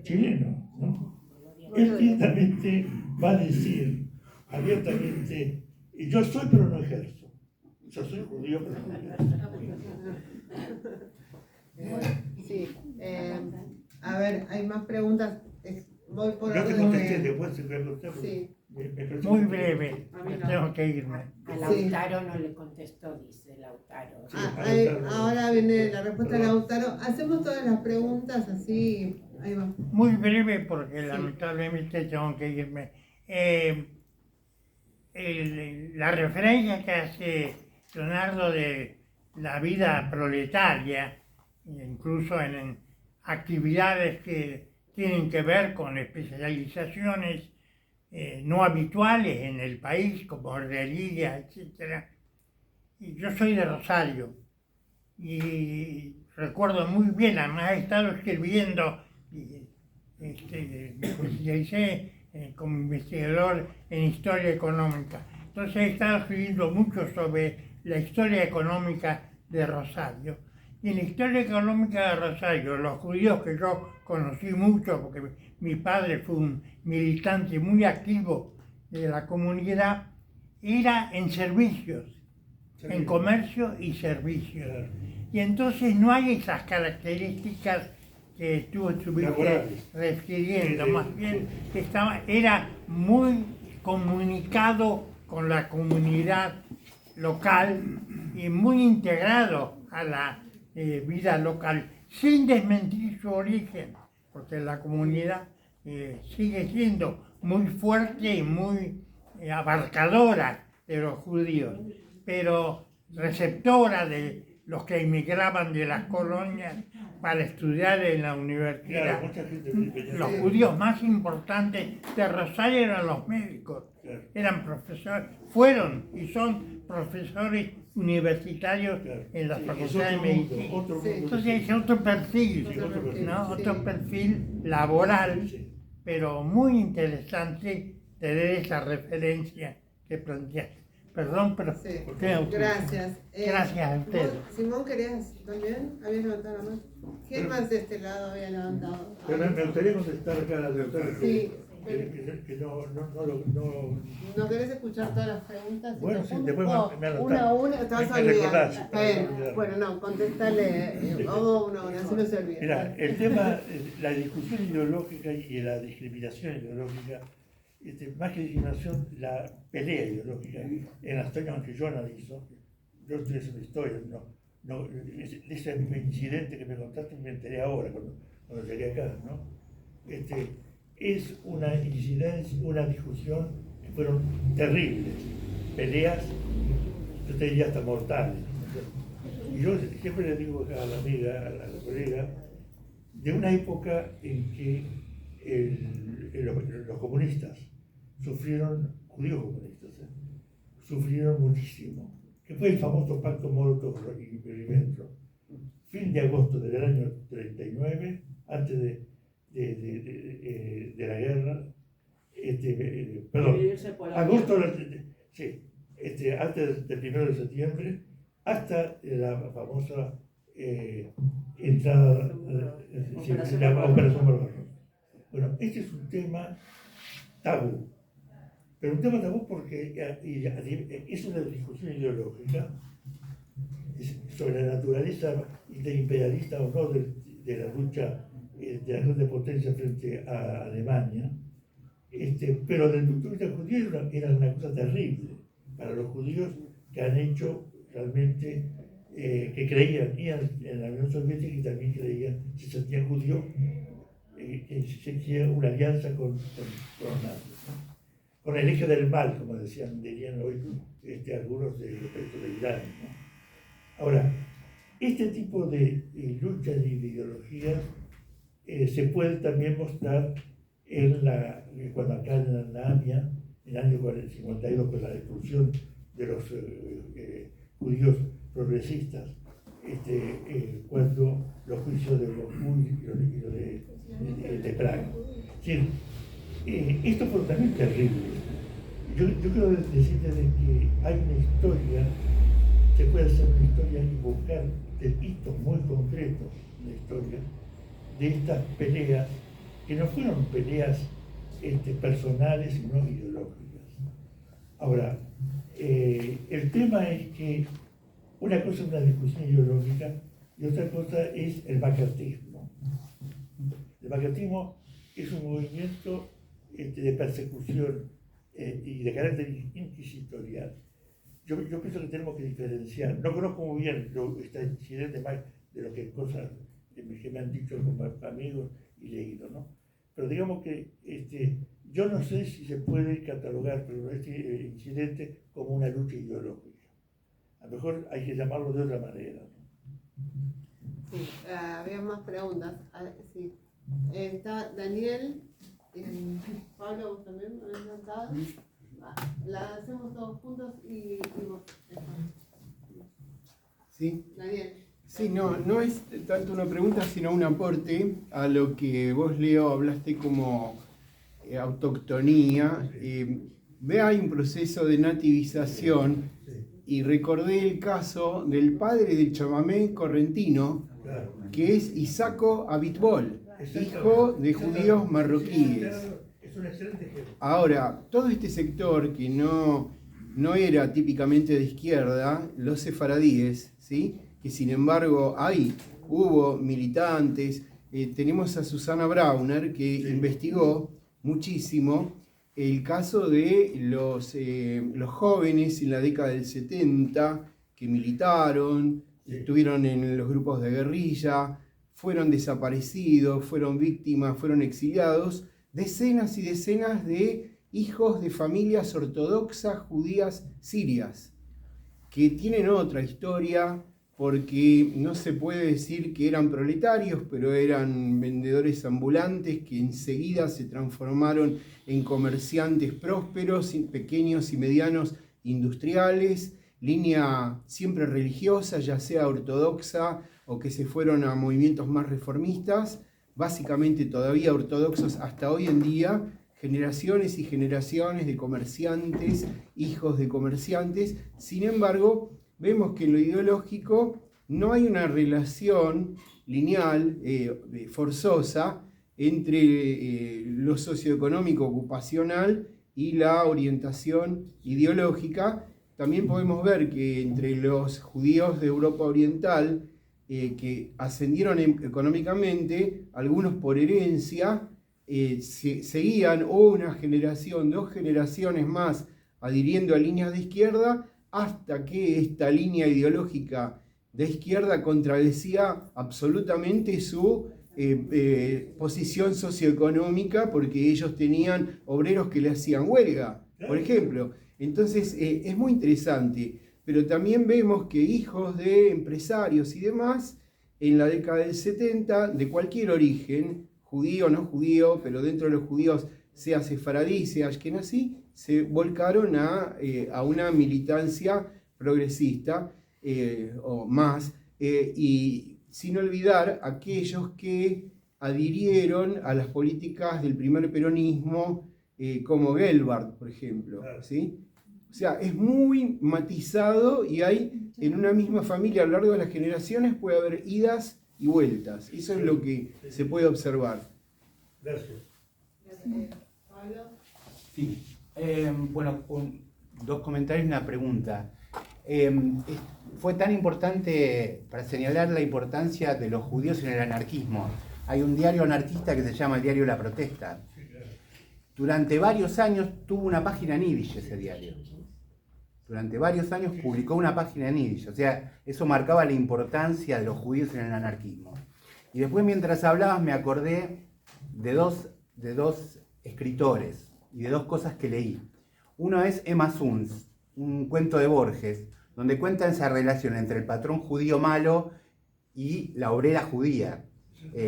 chileno, ¿no? Él directamente va a decir abiertamente, yo soy pero no ejerzo. Yo soy judío pero no ejerzo. Sí, a ver, hay más preguntas. Voy por Yo te orden contesté, de- después se preguntó. Sí. Muy breve, tengo que irme. A Lautaro no le contestó, dice Lautaro. Ahora viene la respuesta de Lautaro. Hacemos todas las preguntas así. Ahí va. Muy breve porque Sí. lamentablemente tengo que irme. La referencia que hace Leonardo de la vida proletaria, incluso en actividades que tienen que ver con especializaciones no habituales en el país, como herrería, etc. Y yo soy de Rosario y recuerdo muy bien, además he estado escribiendo, me especialicé como investigador en historia económica. Entonces he estado escribiendo mucho sobre la historia económica de Rosario. Y en la historia económica de Rosario, los judíos que yo conocí mucho, porque mi padre fue un militante muy activo de la comunidad, era en servicios, en comercio y servicios. Y entonces no hay esas características que tú estuviste refiriendo, más bien era muy comunicado con la comunidad local y muy integrado a la vida local, sin desmentir su origen, porque la comunidad sigue siendo muy fuerte y muy abarcadora de los judíos, pero receptora de los que emigraban de las colonias para estudiar en la universidad. Claro, mucha gente venía. Los judíos más importantes de Rosario eran los médicos, Claro. eran profesores, fueron y son profesores universitarios Claro. en la Sí, Facultad de es Medicina. otro mundo. Entonces es otro perfil, Sí, otro perfil. ¿no? Sí. Otro perfil laboral, Sí. pero muy interesante tener esa referencia que planteaste. Perdón, pero Sí. tengo que- Gracias. Gracias a ustedes. Simón, ¿querías también? ¿Habías levantado la mano? ¿Quién más de este lado había levantado? Pero me gustaría contestar acá a la doctora. Sí, que no. ¿No querés escuchar todas las preguntas? Bueno, sí, después me anotás. Una a una, te vas a Me olvidar. recordás, Está bien. Bueno, no, contéstale, vamos una a una, así no se olvida. Mira, el tema, la discusión ideológica y la discriminación ideológica, más que discriminación, la pelea ideológica, en los años que yo analizo, yo estoy haciendo historia, ese incidente que me contaste me enteré ahora, cuando llegué acá, ¿no? Es una incidencia, una discusión que fueron terribles, peleas, yo te diría hasta mortales. Y yo siempre le digo a la amiga, a la colega, de una época en que los comunistas sufrieron, judíos comunistas, sufrieron muchísimo, que fue el famoso pacto Molotov-Ribbentrop, fin de agosto del año 39, antes de la guerra, perdón, agosto, sí, antes del 1 de septiembre, hasta la famosa entrada, la Operación Barbarroja. Bueno, este es un tema tabú, pero un tema tabú porque es una discusión ideológica sobre la naturaleza imperialista o no de la lucha de la grande potencia frente a Alemania, pero desde el punto de vista judío era una cosa terrible para los judíos que han hecho realmente, que creían en la Unión Soviética y también creían, se sentían judíos, que se hacía una alianza con los nazis, ¿no? Con el eje del mal, como dirían hoy algunos de Irán, ¿no? Ahora, este tipo de luchas y de ideologías se puede también mostrar cuando acá en la AMIA, en el año 52, con la expulsión de los judíos progresistas, cuando los juicios de Moscú y los de Praga. Sí, esto fue también terrible. Yo quiero decirte de que hay una historia, se puede hacer una historia y buscar hitos muy concretos en la historia de estas peleas, que no fueron peleas personales, sino ideológicas. Ahora, el tema es que una cosa es una discusión ideológica y otra cosa es el macartismo. El macartismo es un movimiento de persecución y de carácter inquisitorial. Yo pienso que tenemos que diferenciar. No conozco muy bien este incidente más de lo que cosas que me han dicho como amigos y leído, ¿no? Pero digamos que yo no sé si se puede catalogar este incidente como una lucha ideológica. A lo mejor hay que llamarlo de otra manera, ¿no? Sí, había más preguntas. Sí. Está Daniel, Pablo, vos también, la hacemos todos juntos y vos. Sí. Daniel. Sí, no es tanto una pregunta, sino un aporte a lo que vos, Leo, hablaste como autoctonía. Hay un proceso de nativización y recordé el caso del padre del chamamé correntino, que es Isaco Abitbol, hijo de judíos marroquíes. Es un excelente ejemplo. Ahora, todo este sector que no era típicamente de izquierda, los sefaradíes, ¿sí?, que sin embargo hubo militantes. Tenemos a Susana Brauner, que investigó muchísimo el caso de los jóvenes en la década del 70 que militaron, estuvieron en los grupos de guerrilla, fueron desaparecidos, fueron víctimas, fueron exiliados, decenas y decenas de hijos de familias ortodoxas judías sirias, que tienen otra historia, porque no se puede decir que eran proletarios, pero eran vendedores ambulantes que enseguida se transformaron en comerciantes prósperos, pequeños y medianos industriales, línea siempre religiosa, ya sea ortodoxa o que se fueron a movimientos más reformistas, básicamente todavía ortodoxos hasta hoy en día, generaciones y generaciones de comerciantes, hijos de comerciantes. Sin embargo, vemos que en lo ideológico no hay una relación lineal, forzosa, entre lo socioeconómico ocupacional y la orientación ideológica. También podemos ver que entre los judíos de Europa Oriental, que ascendieron económicamente, algunos por herencia, seguían una generación, 2 generaciones más adhiriendo a líneas de izquierda, hasta que esta línea ideológica de izquierda contradecía absolutamente su posición socioeconómica, porque ellos tenían obreros que le hacían huelga, por ejemplo. Entonces es muy interesante, pero también vemos que hijos de empresarios y demás, en la década del 70, de cualquier origen, judío o no judío, pero dentro de los judíos, sea sefaradí, sea ashkenazí, se volcaron a una militancia progresista o más, y sin olvidar aquellos que adhirieron a las políticas del primer peronismo, como Gelbart, por ejemplo, ¿sí? O sea, es muy matizado y hay en una misma familia a lo largo de las generaciones puede haber idas y vueltas. Eso es lo que se puede observar. Gracias. Sí, bueno, 2 comentarios y una pregunta. Fue tan importante para señalar la importancia de los judíos en el anarquismo. Hay un diario anarquista que se llama el diario La Protesta. Durante varios años tuvo una página en yiddish ese diario. Durante varios años publicó una página en yiddish. O sea, eso marcaba la importancia de los judíos en el anarquismo. Y después, mientras hablabas, me acordé de dos escritores y de 2 cosas que leí. Uno es Emma Suns, un cuento de Borges, donde cuenta esa relación entre el patrón judío malo y la obrera judía.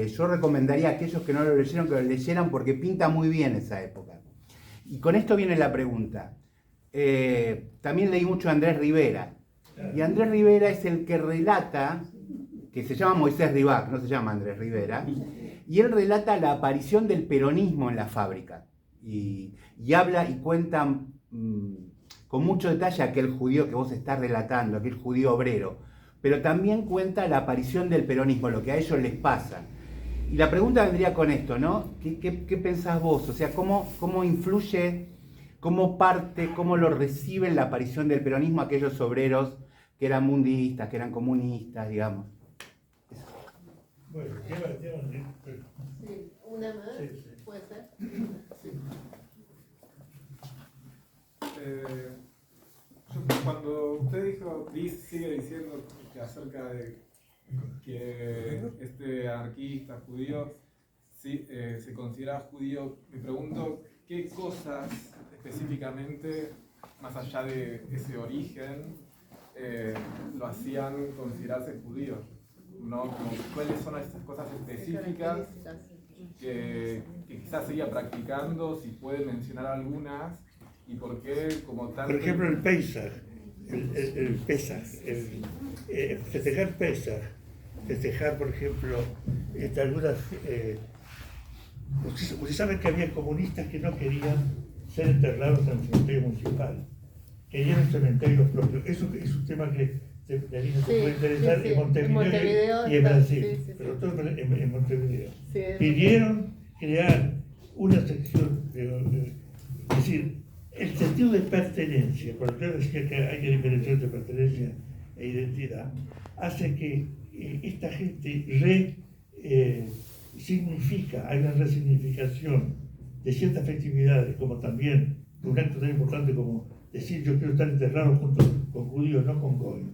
Yo recomendaría a aquellos que no lo leyeron que lo leyeran, porque pinta muy bien esa época. Y con esto viene la pregunta. También leí mucho a Andrés Rivera. Y Andrés Rivera es el que relata, que se llama Moisés Ribac, no se llama Andrés Rivera, y él relata la aparición del peronismo en la fábrica. Y habla y cuenta con mucho detalle aquel judío que vos estás relatando, aquel judío obrero. Pero también cuenta la aparición del peronismo, lo que a ellos les pasa. Y la pregunta vendría con esto, ¿no? ¿Qué pensás vos? O sea, ¿cómo influye, cómo parte, cómo lo reciben la aparición del peronismo aquellos obreros que eran mundistas, que eran comunistas, digamos? Bueno, Sí, una más, Sí, sí. puede ser. Sí. Cuando usted sigue diciendo que acerca de que este anarquista judío se considera judío, me pregunto qué cosas específicamente, más allá de ese origen, lo hacían considerarse judío, ¿no? Como, ¿cuáles son esas cosas específicas que quizás seguía practicando? Si puede mencionar algunas. ¿Y por qué como tanto? Por ejemplo, el Pesaj, el Pesaj, festejar Pesaj, festejar, por ejemplo, algunas... Ustedes saben que había comunistas que no querían ser enterrados en el cementerio municipal, querían un cementerio propio. Eso es un tema que de ahí nos puede interesar en Montevideo y en Brasil, pero todo en Montevideo. Sí, Pidieron crear una sección, es decir, el sentido de pertenencia, porque yo decía que hay que diferenciar entre pertenencia e identidad, hace que esta gente significa, hay una resignificación de ciertas festividades, como también un acto tan importante como decir yo quiero estar enterrado junto con judíos, no con goy.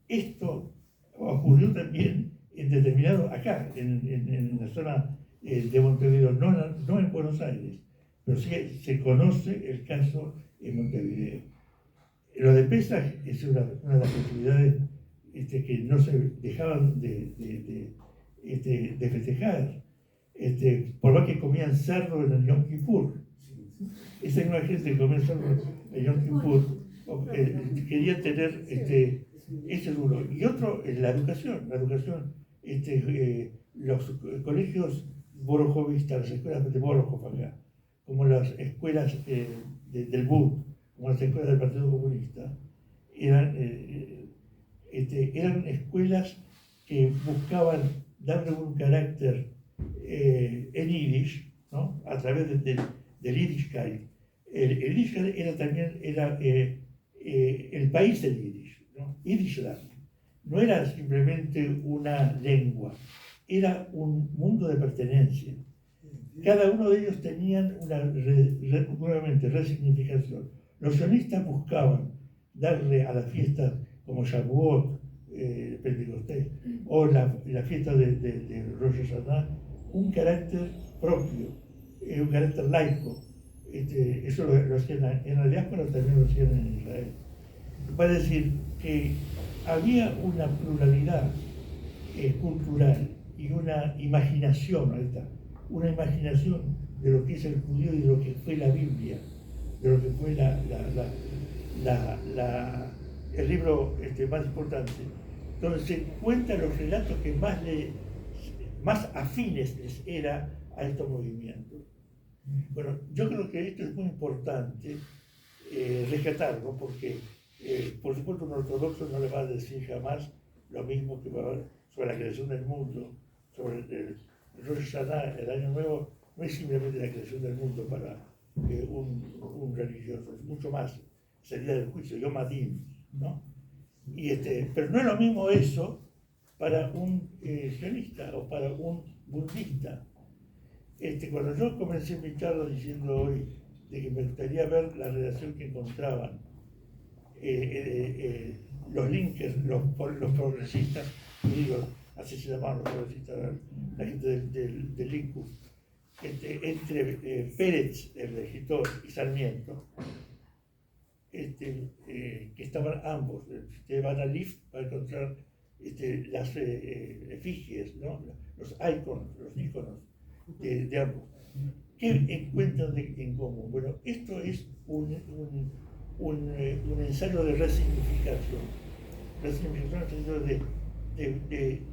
Esto ocurrió también en determinado, acá, en la zona de Montevideo, no en Buenos Aires, pero sí se conoce el caso en Montevideo. Lo de Pesaj es una de las festividades que no se dejaban de festejar, por lo que comían cerdo en el Yom Kippur. Esa misma gente que comía cerdo en el Yom Kippur quería tener ese duro. Y otro es la educación. Los colegios borojovistas, las escuelas de Borojov acá, como las escuelas del BUD, como las escuelas del Partido Comunista, eran escuelas que buscaban darle un carácter en Yiddish, ¿no? A través del Yiddishkeit. El Yiddishkeit era también el país del Yiddish, ¿no? Yiddishland. No era simplemente una lengua, era un mundo de pertenencia. Cada uno de ellos tenían nuevamente resignificación. Los sionistas buscaban darle a las fiestas como Shavuot, Pentecostés, o la fiesta de Rosh Hashanah, un carácter propio, un carácter laico. Eso lo hacían en la diáspora, también lo hacían en Israel. Para decir que había una pluralidad cultural y una imaginación, ahí está, una imaginación de lo que es el judío y de lo que fue la Biblia, de lo que fue el libro más importante, donde se cuentan los relatos que más afines les era a estos movimientos. Bueno, yo creo que esto es muy importante rescatarlo, porque por supuesto un ortodoxo no le va a decir jamás lo mismo que sobre la creación del mundo, sobre el Rosh Hashanah, el Año Nuevo. No es simplemente la creación del mundo para un religioso, es mucho más, es el día del juicio, Yom Adin, ¿no? Pero no es lo mismo eso para un sionista o para un budista. Cuando yo comencé mi charla diciendo hoy de que me gustaría ver la relación que encontraban los linkers, los progresistas judíos, así se llamaban los progresistas, la gente del Likud, entre Pérez, el escritor, y Sarmiento, que estaban ambos. Ustedes van al Leaf para encontrar las efigies, ¿no? Los icons, los íconos de ambos. ¿Qué encuentran en común? Bueno, esto es un ensayo de resignificación. Resignificación en el sentido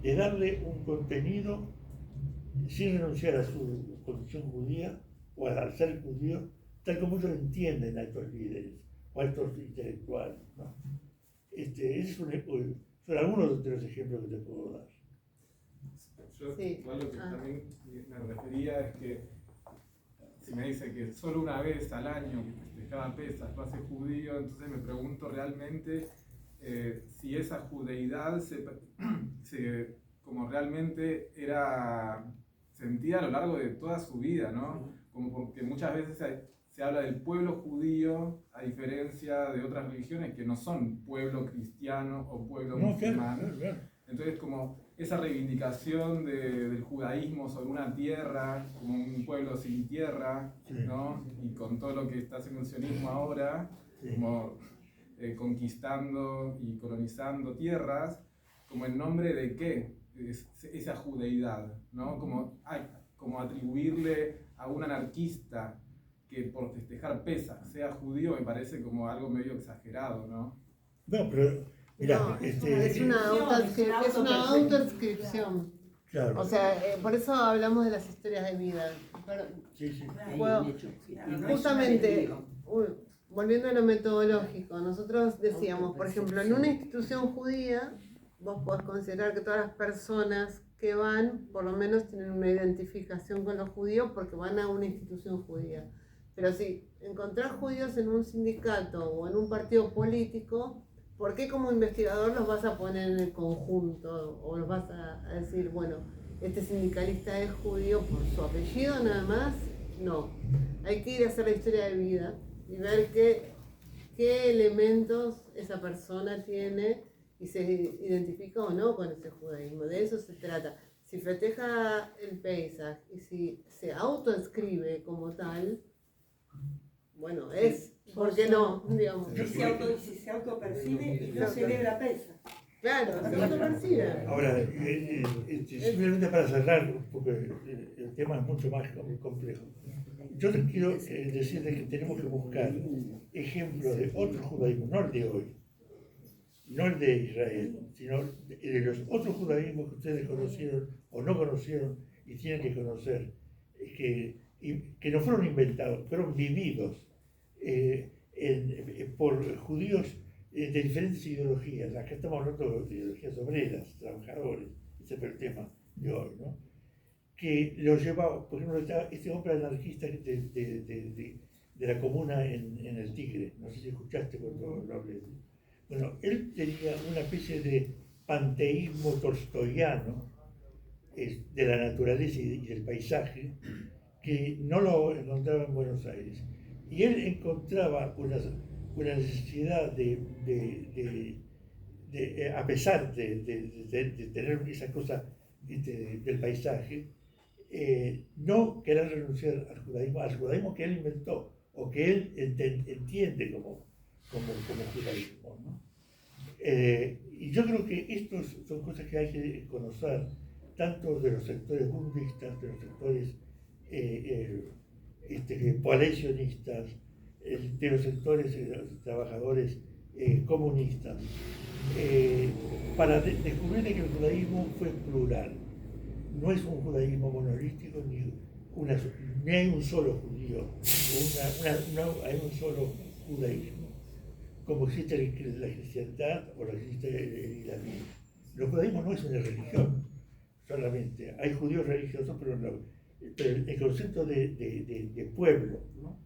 de darle un contenido sin renunciar a su condición judía o al ser judío, tal como ellos entienden a estos líderes o a estos intelectuales, ¿no? Son algunos de los ejemplos que te puedo dar. Yo Sí. igual lo que también me refería es que si me dice que solo una vez al año que festejaba Pesach lo hace judío, entonces me pregunto realmente si esa judeidad como realmente era sentida a lo largo de toda su vida, ¿no? Como porque muchas veces se habla del pueblo judío a diferencia de otras religiones que no son pueblo cristiano o pueblo musulmán. Claro. Entonces, como esa reivindicación del judaísmo sobre una tierra, como un pueblo sin tierra, ¿no? Y con todo lo que está haciendo el sionismo ahora, como conquistando y colonizando tierras, como en nombre de qué, esa judeidad, ¿no? Como atribuirle a un anarquista que por festejar Pesach sea judío me parece como algo medio exagerado, ¿no? No, pero mirá, No, es una autodescripción. Claro. O sea, por eso hablamos de las historias de vida. Sí. Bueno, justamente, volviendo a lo metodológico, nosotros decíamos, por ejemplo, en una institución judía, vos podés considerar que todas las personas que van, por lo menos tienen una identificación con los judíos porque van a una institución judía. Pero si encontrás judíos en un sindicato o en un partido político, ¿por qué como investigador los vas a poner en el conjunto? O los vas a decir, bueno, este sindicalista es judío por su apellido nada más. No, hay que ir a hacer la historia de vida y ver qué elementos esa persona tiene y se identifica o no con ese judaísmo. De eso se trata. Si festeja el Pesach y si se autoescribe como tal, bueno, ¿por qué no? Digamos. Si se autopercibe y no celebra Pesach. Claro, se autopercibe. Ahora, simplemente para cerrar, porque el tema es mucho más complejo. Yo les quiero decirles que tenemos que buscar ejemplos de otros judaísmos, no el de hoy, no el de Israel, sino de los otros judaísmos que ustedes conocieron o no conocieron y tienen que conocer, que no fueron inventados, fueron vividos por judíos de diferentes ideologías. Acá estamos hablando de ideologías obreras, trabajadores, ese es el tema de hoy, ¿no? que lo llevaba, por ejemplo, este hombre anarquista de la comuna en el Tigre, no sé si escuchaste cuando lo hablé. Bueno, él tenía una especie de panteísmo tolstoyano de la naturaleza y del paisaje, que no lo encontraba en Buenos Aires. Y él encontraba una necesidad a pesar de tener esa cosa del paisaje, no querer renunciar al judaísmo que él inventó o que él entiende como judaísmo, ¿no? Y yo creo que estas son cosas que hay que conocer, tanto de los sectores budistas, de los sectores coalicionistas, de los sectores de los trabajadores comunistas, para descubrir que el judaísmo fue plural. No es un judaísmo monolítico, ni hay un solo judío, hay un solo judaísmo, como existe la cristiandad o existe el islamismo. El judaísmo no es una religión solamente, hay judíos religiosos, pero el concepto de pueblo, ¿no?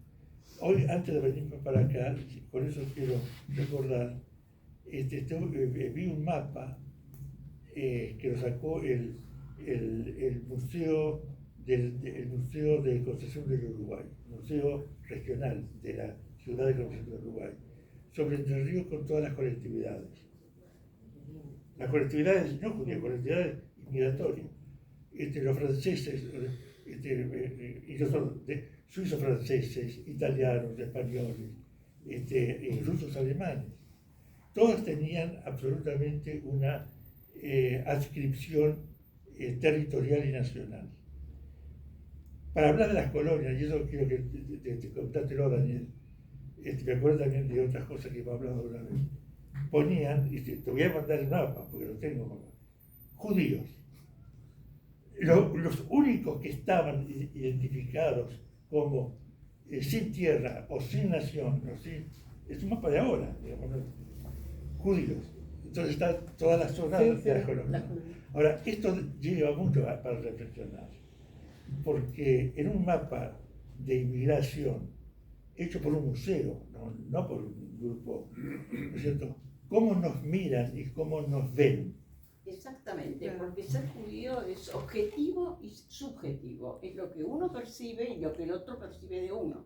Hoy, antes de venir para acá, con eso quiero recordar, vi un mapa que lo sacó el Museo de Concepción del Uruguay, Museo Regional de la Ciudad de Concepción del Uruguay, sobre Entre Ríos con todas las colectividades. Las colectividades no judías, colectividades migratorias. Los franceses, y los suizos franceses, italianos, españoles, rusos alemanes, todos tenían absolutamente una adscripción territorial y nacional. Para hablar de las colonias, y eso quiero que te contártelo, Daniel, me acuerdo también de otras cosas que hemos hablado una vez, ponían, y te voy a mandar el mapa, porque lo tengo, judíos. Los únicos que estaban identificados como sin tierra o sin nación, es un mapa de ahora, digamos, ¿no? Judíos. Entonces está toda la zona de las colonias. Ahora, esto lleva mucho para reflexionar, porque en un mapa de inmigración hecho por un museo, no por un grupo, ¿no es cierto?, cómo nos miran y cómo nos ven. Exactamente, porque ser judío es objetivo y subjetivo, es lo que uno percibe y lo que el otro percibe de uno.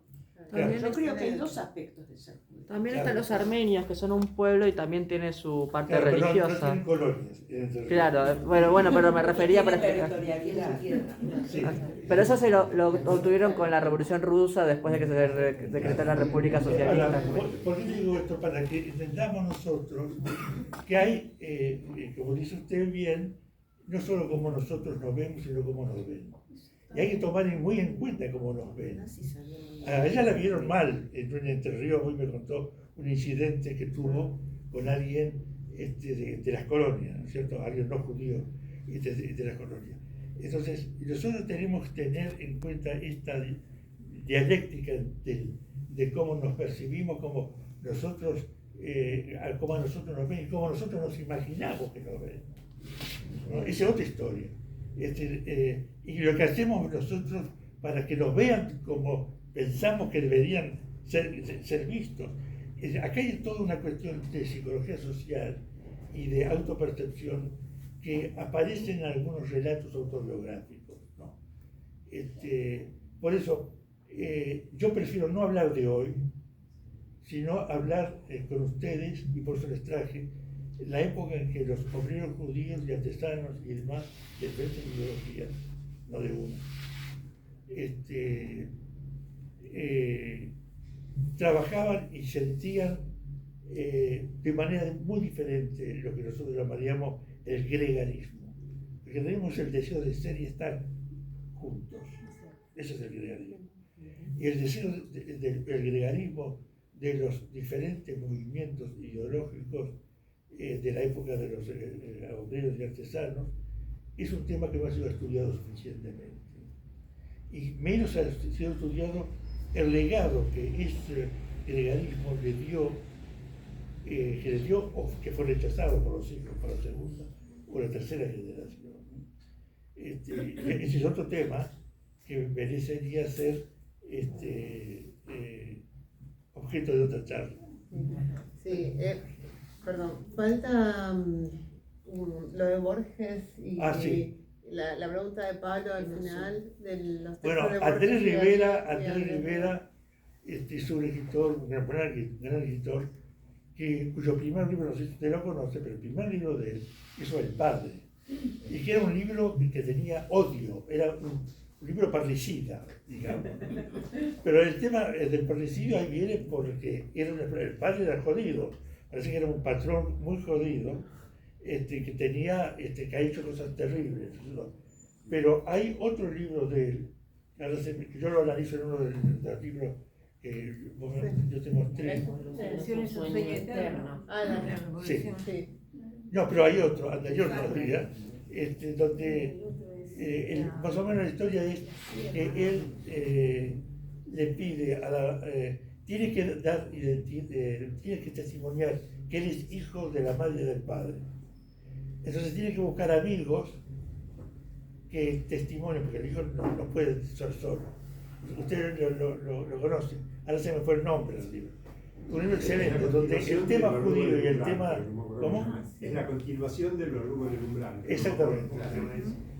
También Yo creo que hay dos aspectos de ser judío. También están los armenios, que son un pueblo y también tiene su parte religiosa. No tienen colonias. Claro, bueno, pero me refería para territorialidad. Sí. Pero eso se lo obtuvieron con la Revolución Rusa después de que se decretó la República Socialista. Ahora, ¿por qué digo esto? Para que entendamos nosotros que hay, como dice usted bien, no solo cómo nosotros nos vemos, sino cómo nos ven. Y hay que tomar muy en cuenta cómo nos ven. A ella la vieron mal. En Entre Ríos hoy me contó un incidente que tuvo con alguien de las colonias, ¿no es cierto? Alguien no judío de las colonias. Entonces, nosotros tenemos que tener en cuenta esta dialéctica de cómo nos percibimos, cómo nosotros nos ven y cómo nosotros nos imaginamos que nos ven, ¿no? Esa es otra historia. Y lo que hacemos nosotros para que nos vean como pensamos que deberían ser vistos. Acá hay toda una cuestión de psicología social y de autopercepción que aparece en algunos relatos autobiográficos, ¿no? Por eso, yo prefiero no hablar de hoy, sino hablar con ustedes, y por eso les traje la época en que los obreros judíos y artesanos y demás, de diferentes ideologías, no de una, trabajaban y sentían de manera muy diferente lo que nosotros llamaríamos el gregarismo. El gregarismo es el deseo de ser y estar juntos. Ese es el gregarismo. Y el deseo del gregarismo de los diferentes movimientos ideológicos de la época de los obreros y artesanos es un tema que no ha sido estudiado suficientemente. Y menos ha sido estudiado el legado que ese gregarismo le dio, o que fue rechazado por los hijos, por la segunda o la tercera generación. Ese es otro tema que merecería ser objeto de otra charla. Sí, perdón, falta lo de Borges y Sí. la pregunta de Pablo al final de los textos Bueno, de Andrés Borges. Rivera es un escritor, un gran escritor, cuyo primer libro, no sé si usted lo conoce, pero el primer libro de él es sobre el padre. Y que era un libro que tenía odio, era un libro parricida, digamos. Pero el tema del parricidio ahí viene porque el padre era jodido, parece que era un patrón muy jodido, que tenía, que ha hecho cosas terribles. Pero hay otro libro de él, que yo lo analizo en uno de los libros que yo te mostré. Un sueño eterno. Sí. No, pero hay otro, anterior todavía, donde más o menos la historia es que él le pide a la... tiene que testimoniar que él es hijo de la madre y del padre. Entonces tiene que buscar amigos que testimonien, porque el hijo no puede ser solo. Ustedes lo conocen, ahora se me fue el nombre del libro. Un libro excelente, donde el tema judío y el tema... ¿Cómo? Es la continuación del verdugo en el umbral. Exactamente.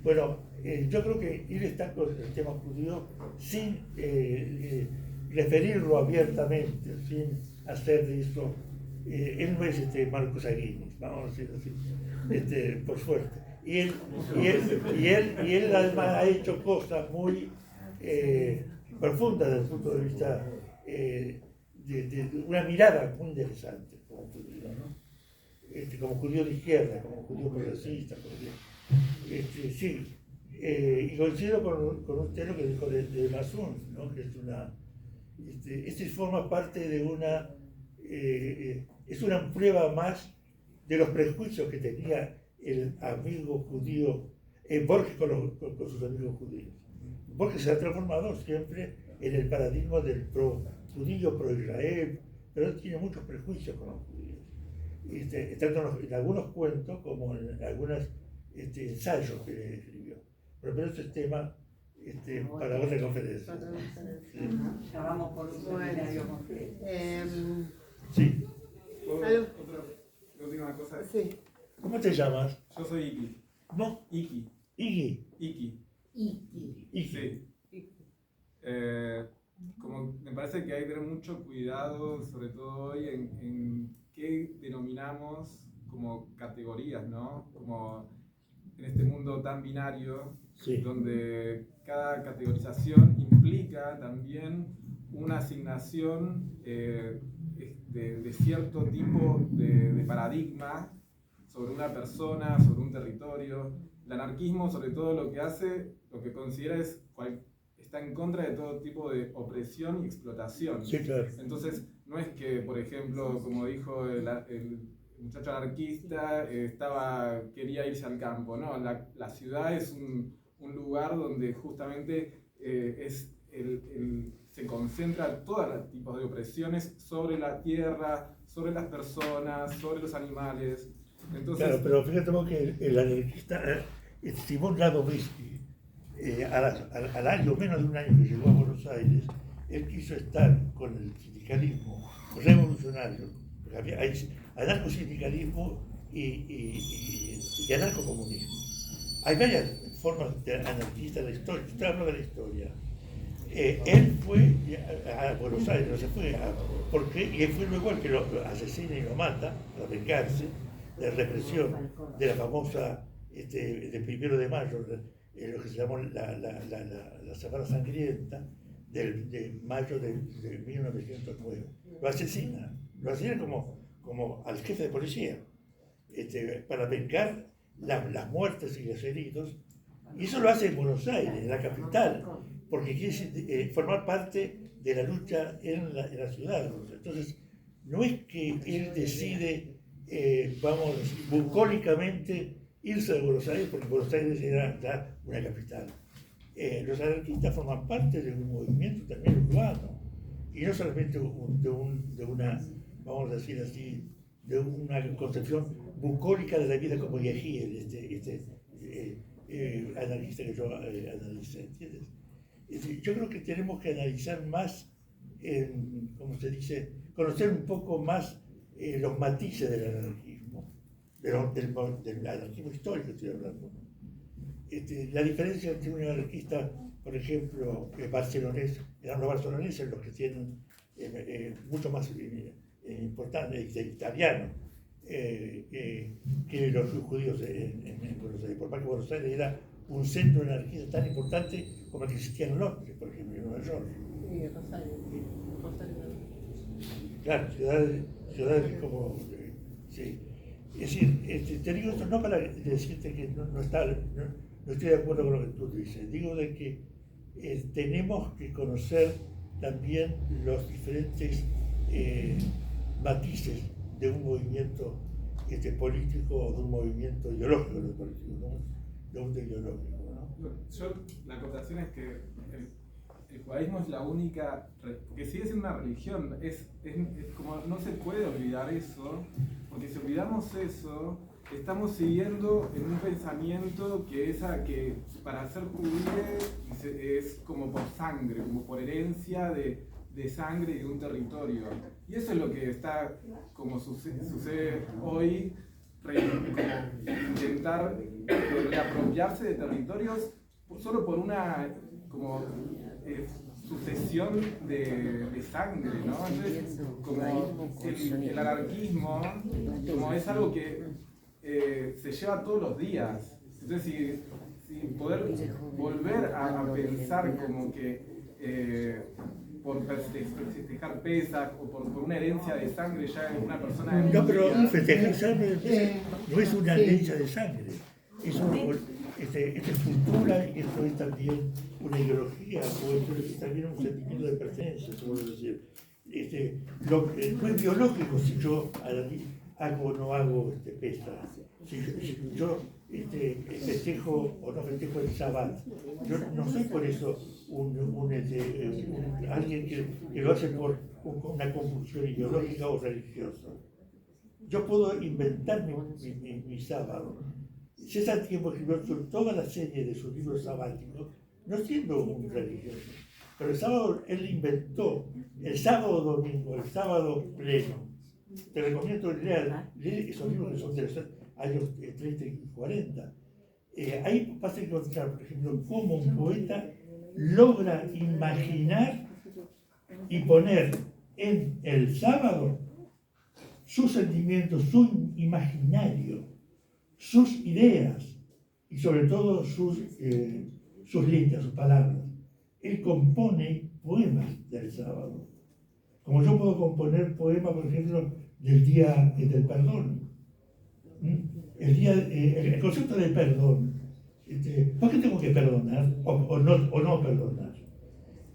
Bueno, yo creo que él está con el tema judío sin referirlo abiertamente, sin hacer de eso. Él no es Marcos Aguirre, vamos a decir así, por suerte. Y él además ha hecho cosas muy profundas desde el punto de vista de una mirada muy interesante como judío, ¿no? Como judío de izquierda, como judío progresista. Sí, y coincido con usted lo que dijo de Masson, ¿no? Que es una... forma parte de una... es una prueba más de los prejuicios que tenía el amigo judío, Borges con sus amigos judíos. Borges se ha transformado siempre en el paradigma del pro-judío, pro-Israel, pero él tiene muchos prejuicios con los judíos. Tanto en algunos cuentos como en algunos ensayos que escribió. Pero ese es tema para otra conferencia. Ya vamos por un seminario completo. Sí. Otra última cosa. Sí. ¿Cómo te llamas? Yo soy Iki. ¿Cómo? Iki. Iki. Iki. Iki. Sí. Como me parece que hay que tener mucho cuidado, sobre todo hoy, en qué denominamos como categorías, ¿no? Como en este mundo tan binario, sí, donde cada categorización implica también una asignación de cierto tipo de paradigma sobre una persona, sobre un territorio. El anarquismo, sobre todo, lo que hace, lo que considera es está en contra de todo tipo de opresión y explotación. Sí, claro. Entonces, no es que, por ejemplo, como dijo el muchacho anarquista, quería irse al campo. No, la ciudad es un lugar donde justamente se concentra todos los tipos de opresiones sobre la tierra, sobre las personas, sobre los animales. Entonces, claro, pero fíjate vos que el anarquista Simón Radovisky, al año, menos de un año que llegó a Buenos Aires, él quiso estar con el sindicalismo revolucionario, porque hay anarcosindicalismo y anarcocomunismo. Hay varias formas de anarquistas de la historia. Usted habla de la historia. Él fue a Buenos Aires, no se fue, y él fue luego el que lo asesina y lo mata para vengarse de la represión de la famosa del 1 de mayo, lo que se llamó la Semana Sangrienta de mayo de 1909. Lo asesina como al jefe de policía, para vengar las muertes y los heridos. Y eso lo hace en Buenos Aires, en la capital, porque quiere formar parte de la lucha en la ciudad. Entonces, no es que él decide, bucólicamente irse de Buenos Aires, porque Buenos Aires era ya una capital. Los anarquistas forman parte de un movimiento también urbano, y no solamente de una, vamos a decir así, de una concepción bucólica de la vida como Yehiel, anarquista que yo analicé, ¿entiendes? Es decir, yo creo que tenemos que analizar más, como se dice, conocer un poco más los matices del anarquismo, del anarquismo histórico estoy hablando. La diferencia entre un anarquista, por ejemplo, barcelonés, los barceloneses, los que tienen mucho más importante, italiano, que los judíos en Buenos Aires. Por más que Buenos Aires era un centro anarquista tan importante como el que existía en Londres, por ejemplo, en Nueva York. Claro, ciudades como... sí. Es decir, te digo esto no para decirte que no estoy de acuerdo con lo que tú dices. Digo de que tenemos que conocer también los diferentes matices de un movimiento político o de un movimiento ideológico, no político, ¿no? De un ideológico, ¿no? La acotación es que el judaísmo es la única, que sigue siendo una religión, es como no se puede olvidar eso, porque si olvidamos eso, estamos siguiendo en un pensamiento que para ser judío es como por sangre, como por herencia de sangre y de un territorio. Y eso es lo que está, como sucede hoy, intentar reapropiarse de territorios solo por una como sucesión de sangre, ¿no? Entonces, como el anarquismo como es algo que se lleva todos los días. Entonces, si poder volver a pensar como que por festejar Pesach o por una herencia de sangre ya en una persona... No, pero festejar sangre no es una herencia de sangre, es cultura y esto es también una ideología, o esto es también un sentimiento de pertenencia, se puede decir. No es biológico si yo hago o no hago Pesach, si yo festejo o no festejo el Shabbat. Yo no soy por eso alguien que lo hace por una compulsión ideológica o religiosa. Yo puedo inventar mi sábado. César Tiempo escribió toda la serie de sus libros sabáticos, no siendo un religioso, pero el sábado él inventó el sábado domingo, el sábado pleno. Te recomiendo leer esos libros que son de los años 30 y 40. Ahí vas a encontrar, por ejemplo, cómo un poeta logra imaginar y poner en el sábado sus sentimientos, su imaginario, sus ideas y sobre todo sus letras, sus palabras. Él compone poemas del sábado. Como yo puedo componer poemas, por ejemplo, del día del perdón. El concepto del perdón. ¿Por qué tengo que perdonar o no perdonar?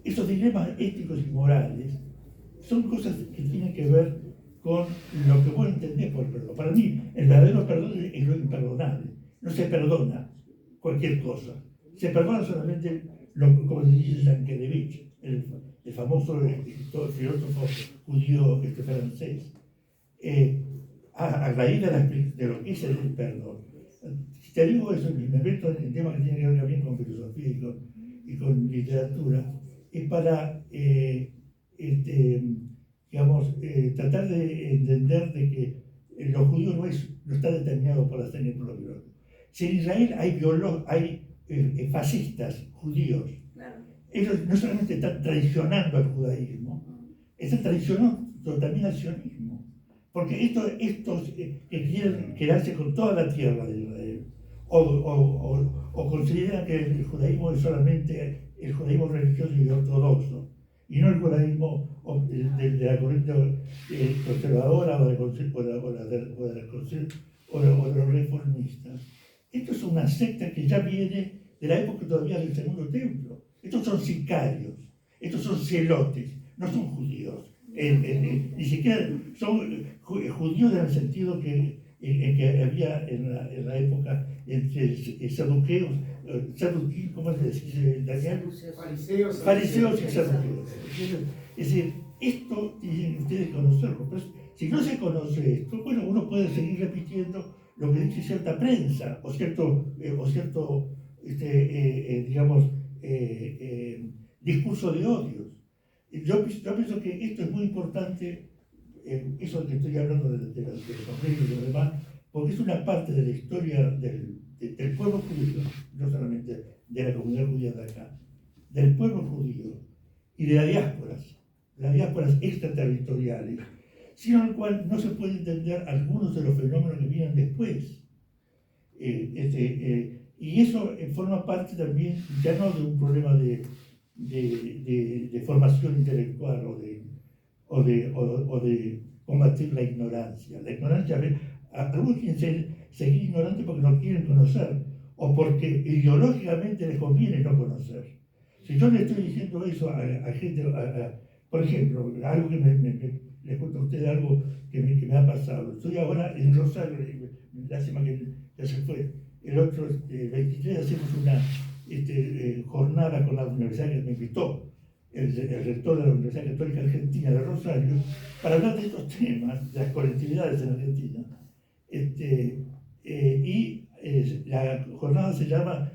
Esos dilemas éticos y morales son cosas que tienen que ver con lo que vos entendés por perdón. Para mí, el verdadero perdón es lo imperdonable. No se perdona cualquier cosa. Se perdona solamente, como se dice Yankelevich, el famoso filósofo judío francés, a raíz de lo que es el perdón. Si te digo eso, me meto en temas que tienen que ver también con filosofía y con literatura, es para tratar de entender de que los judíos no está determinado por la sangre y por lo biológico. Si en Israel hay fascistas judíos, ellos no solamente están traicionando al judaísmo, están traicionando también al sionismo. Porque estos que quieren quedarse con toda la tierra de Israel, o consideran que el judaísmo es solamente el judaísmo religioso y ortodoxo, y no el judaísmo de la corriente conservadora o de los reformistas. Esto es una secta que ya viene de la época todavía del Segundo Templo. Estos son sicarios, estos son celotes, no son judíos. Ni siquiera son judíos en el sentido que había en la época entre saduqueos, ¿cómo se dice, Daniel? Fariseos y saduqueos. Es decir, esto tienen ustedes que conocerlo. Pero si no se conoce esto, bueno, uno puede seguir repitiendo lo que dice cierta prensa o cierto digamos, discurso de odios. Yo pienso que esto es muy importante, eso que estoy hablando de los conflictos y lo demás, porque es una parte de la historia del pueblo judío, no solamente de la comunidad judía de acá, del pueblo judío y de las diásporas extraterritoriales, sin el cual no se puede entender algunos de los fenómenos que vienen después. Y eso forma parte también, ya no de un problema de formación intelectual o de combatir la ignorancia. La ignorancia, algunos quieren seguir ignorantes porque no quieren conocer, o porque ideológicamente les conviene no conocer. Si yo le estoy diciendo eso a gente, por ejemplo, algo que les cuento a ustedes algo que me ha pasado. Estoy ahora en Rosario, lástima que ya se fue. El otro 23 hacemos una jornada con la universidad que me invitó, el rector de la Universidad Católica Argentina de Rosario, para hablar de estos temas, de las colectividades en Argentina. La jornada se llama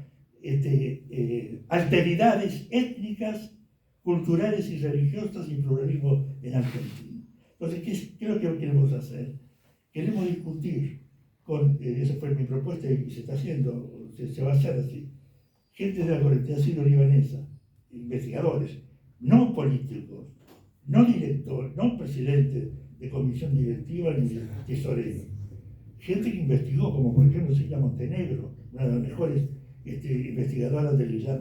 Alteridades étnicas, culturales y religiosas y pluralismo en Argentina. Entonces, ¿qué es lo que queremos hacer? Queremos discutir esa fue mi propuesta y se está haciendo, se va a hacer así, gente de la colectividad sirio-libanesa, investigadores, no políticos, no directores, no presidentes de comisión directiva ni de tesorero, gente que investigó, como por ejemplo Cecilia Montenegro, una de las mejores investigadoras del Islam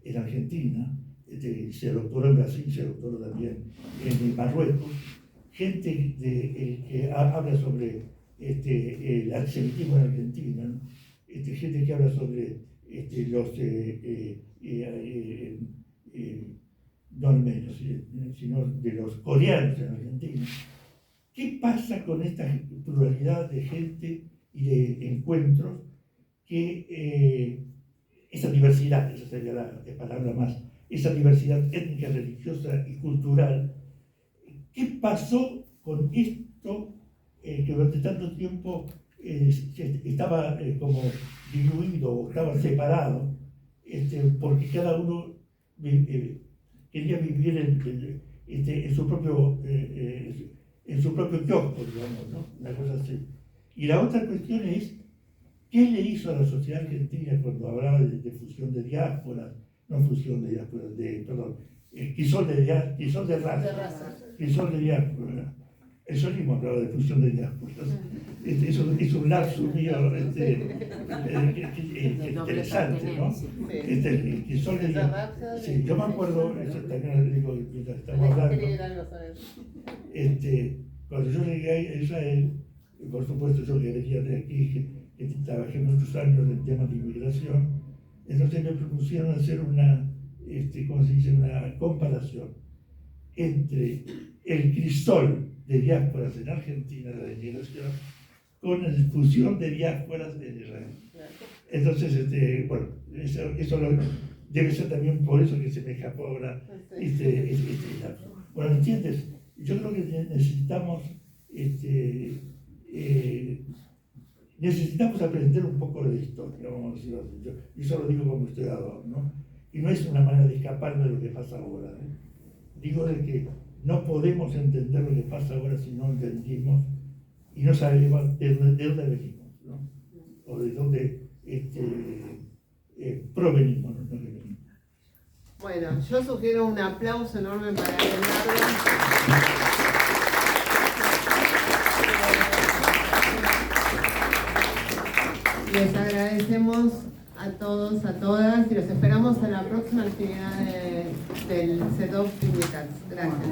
en Argentina, se doctoró en Brasil, se doctoró también en Marruecos, gente que habla sobre el antisemitismo en Argentina, ¿no? Gente que habla sobre no al menos, sino de los coreanos en Argentina. ¿Qué pasa con esta pluralidad de gente y de encuentros? Esa diversidad, esa sería la palabra más, esa diversidad étnica, religiosa y cultural, ¿qué pasó con esto que durante tanto tiempo estaba como diluido o estaba separado, porque cada uno quería vivir en su propio kiosco, digamos, ¿no? Una cosa así. Y la otra cuestión es, ¿qué le hizo a la sociedad argentina cuando hablaba de fusión de diásporas? No fusión de diásporas, perdón, crisol de raza, crisol de diáspora. El solismo hablaba de fusión de diásporas. Es un lapso mío interesante, ¿no? El crisol de diásporas. Sí, yo me acuerdo, eso también lo digo, mientras estamos hablando. Cuando yo llegué a Israel, por supuesto yo que venía de aquí, que trabajé muchos años en temas de inmigración, entonces me propusieron hacer una comparación entre el crisol de diásporas en Argentina, la inmigración, con la fusión de diásporas en Israel. Entonces, bueno, eso debe ser también por eso que se me escapó ahora Bueno, ¿entiendes? Yo creo que necesitamos aprender un poco de historia, vamos a decirlo así. Yo eso lo digo como historiador, ¿no? Y no es una manera de escaparme de lo que pasa ahora, ¿eh? Digo de que no podemos entender lo que pasa ahora si no entendimos y no sabemos de dónde venimos, ¿no? O de dónde provenimos, ¿no? Bueno, yo sugiero un aplauso enorme para Leonardo. Les agradecemos a todos, a todas y los esperamos en la próxima actividad del CEDOP Sindicats. Gracias.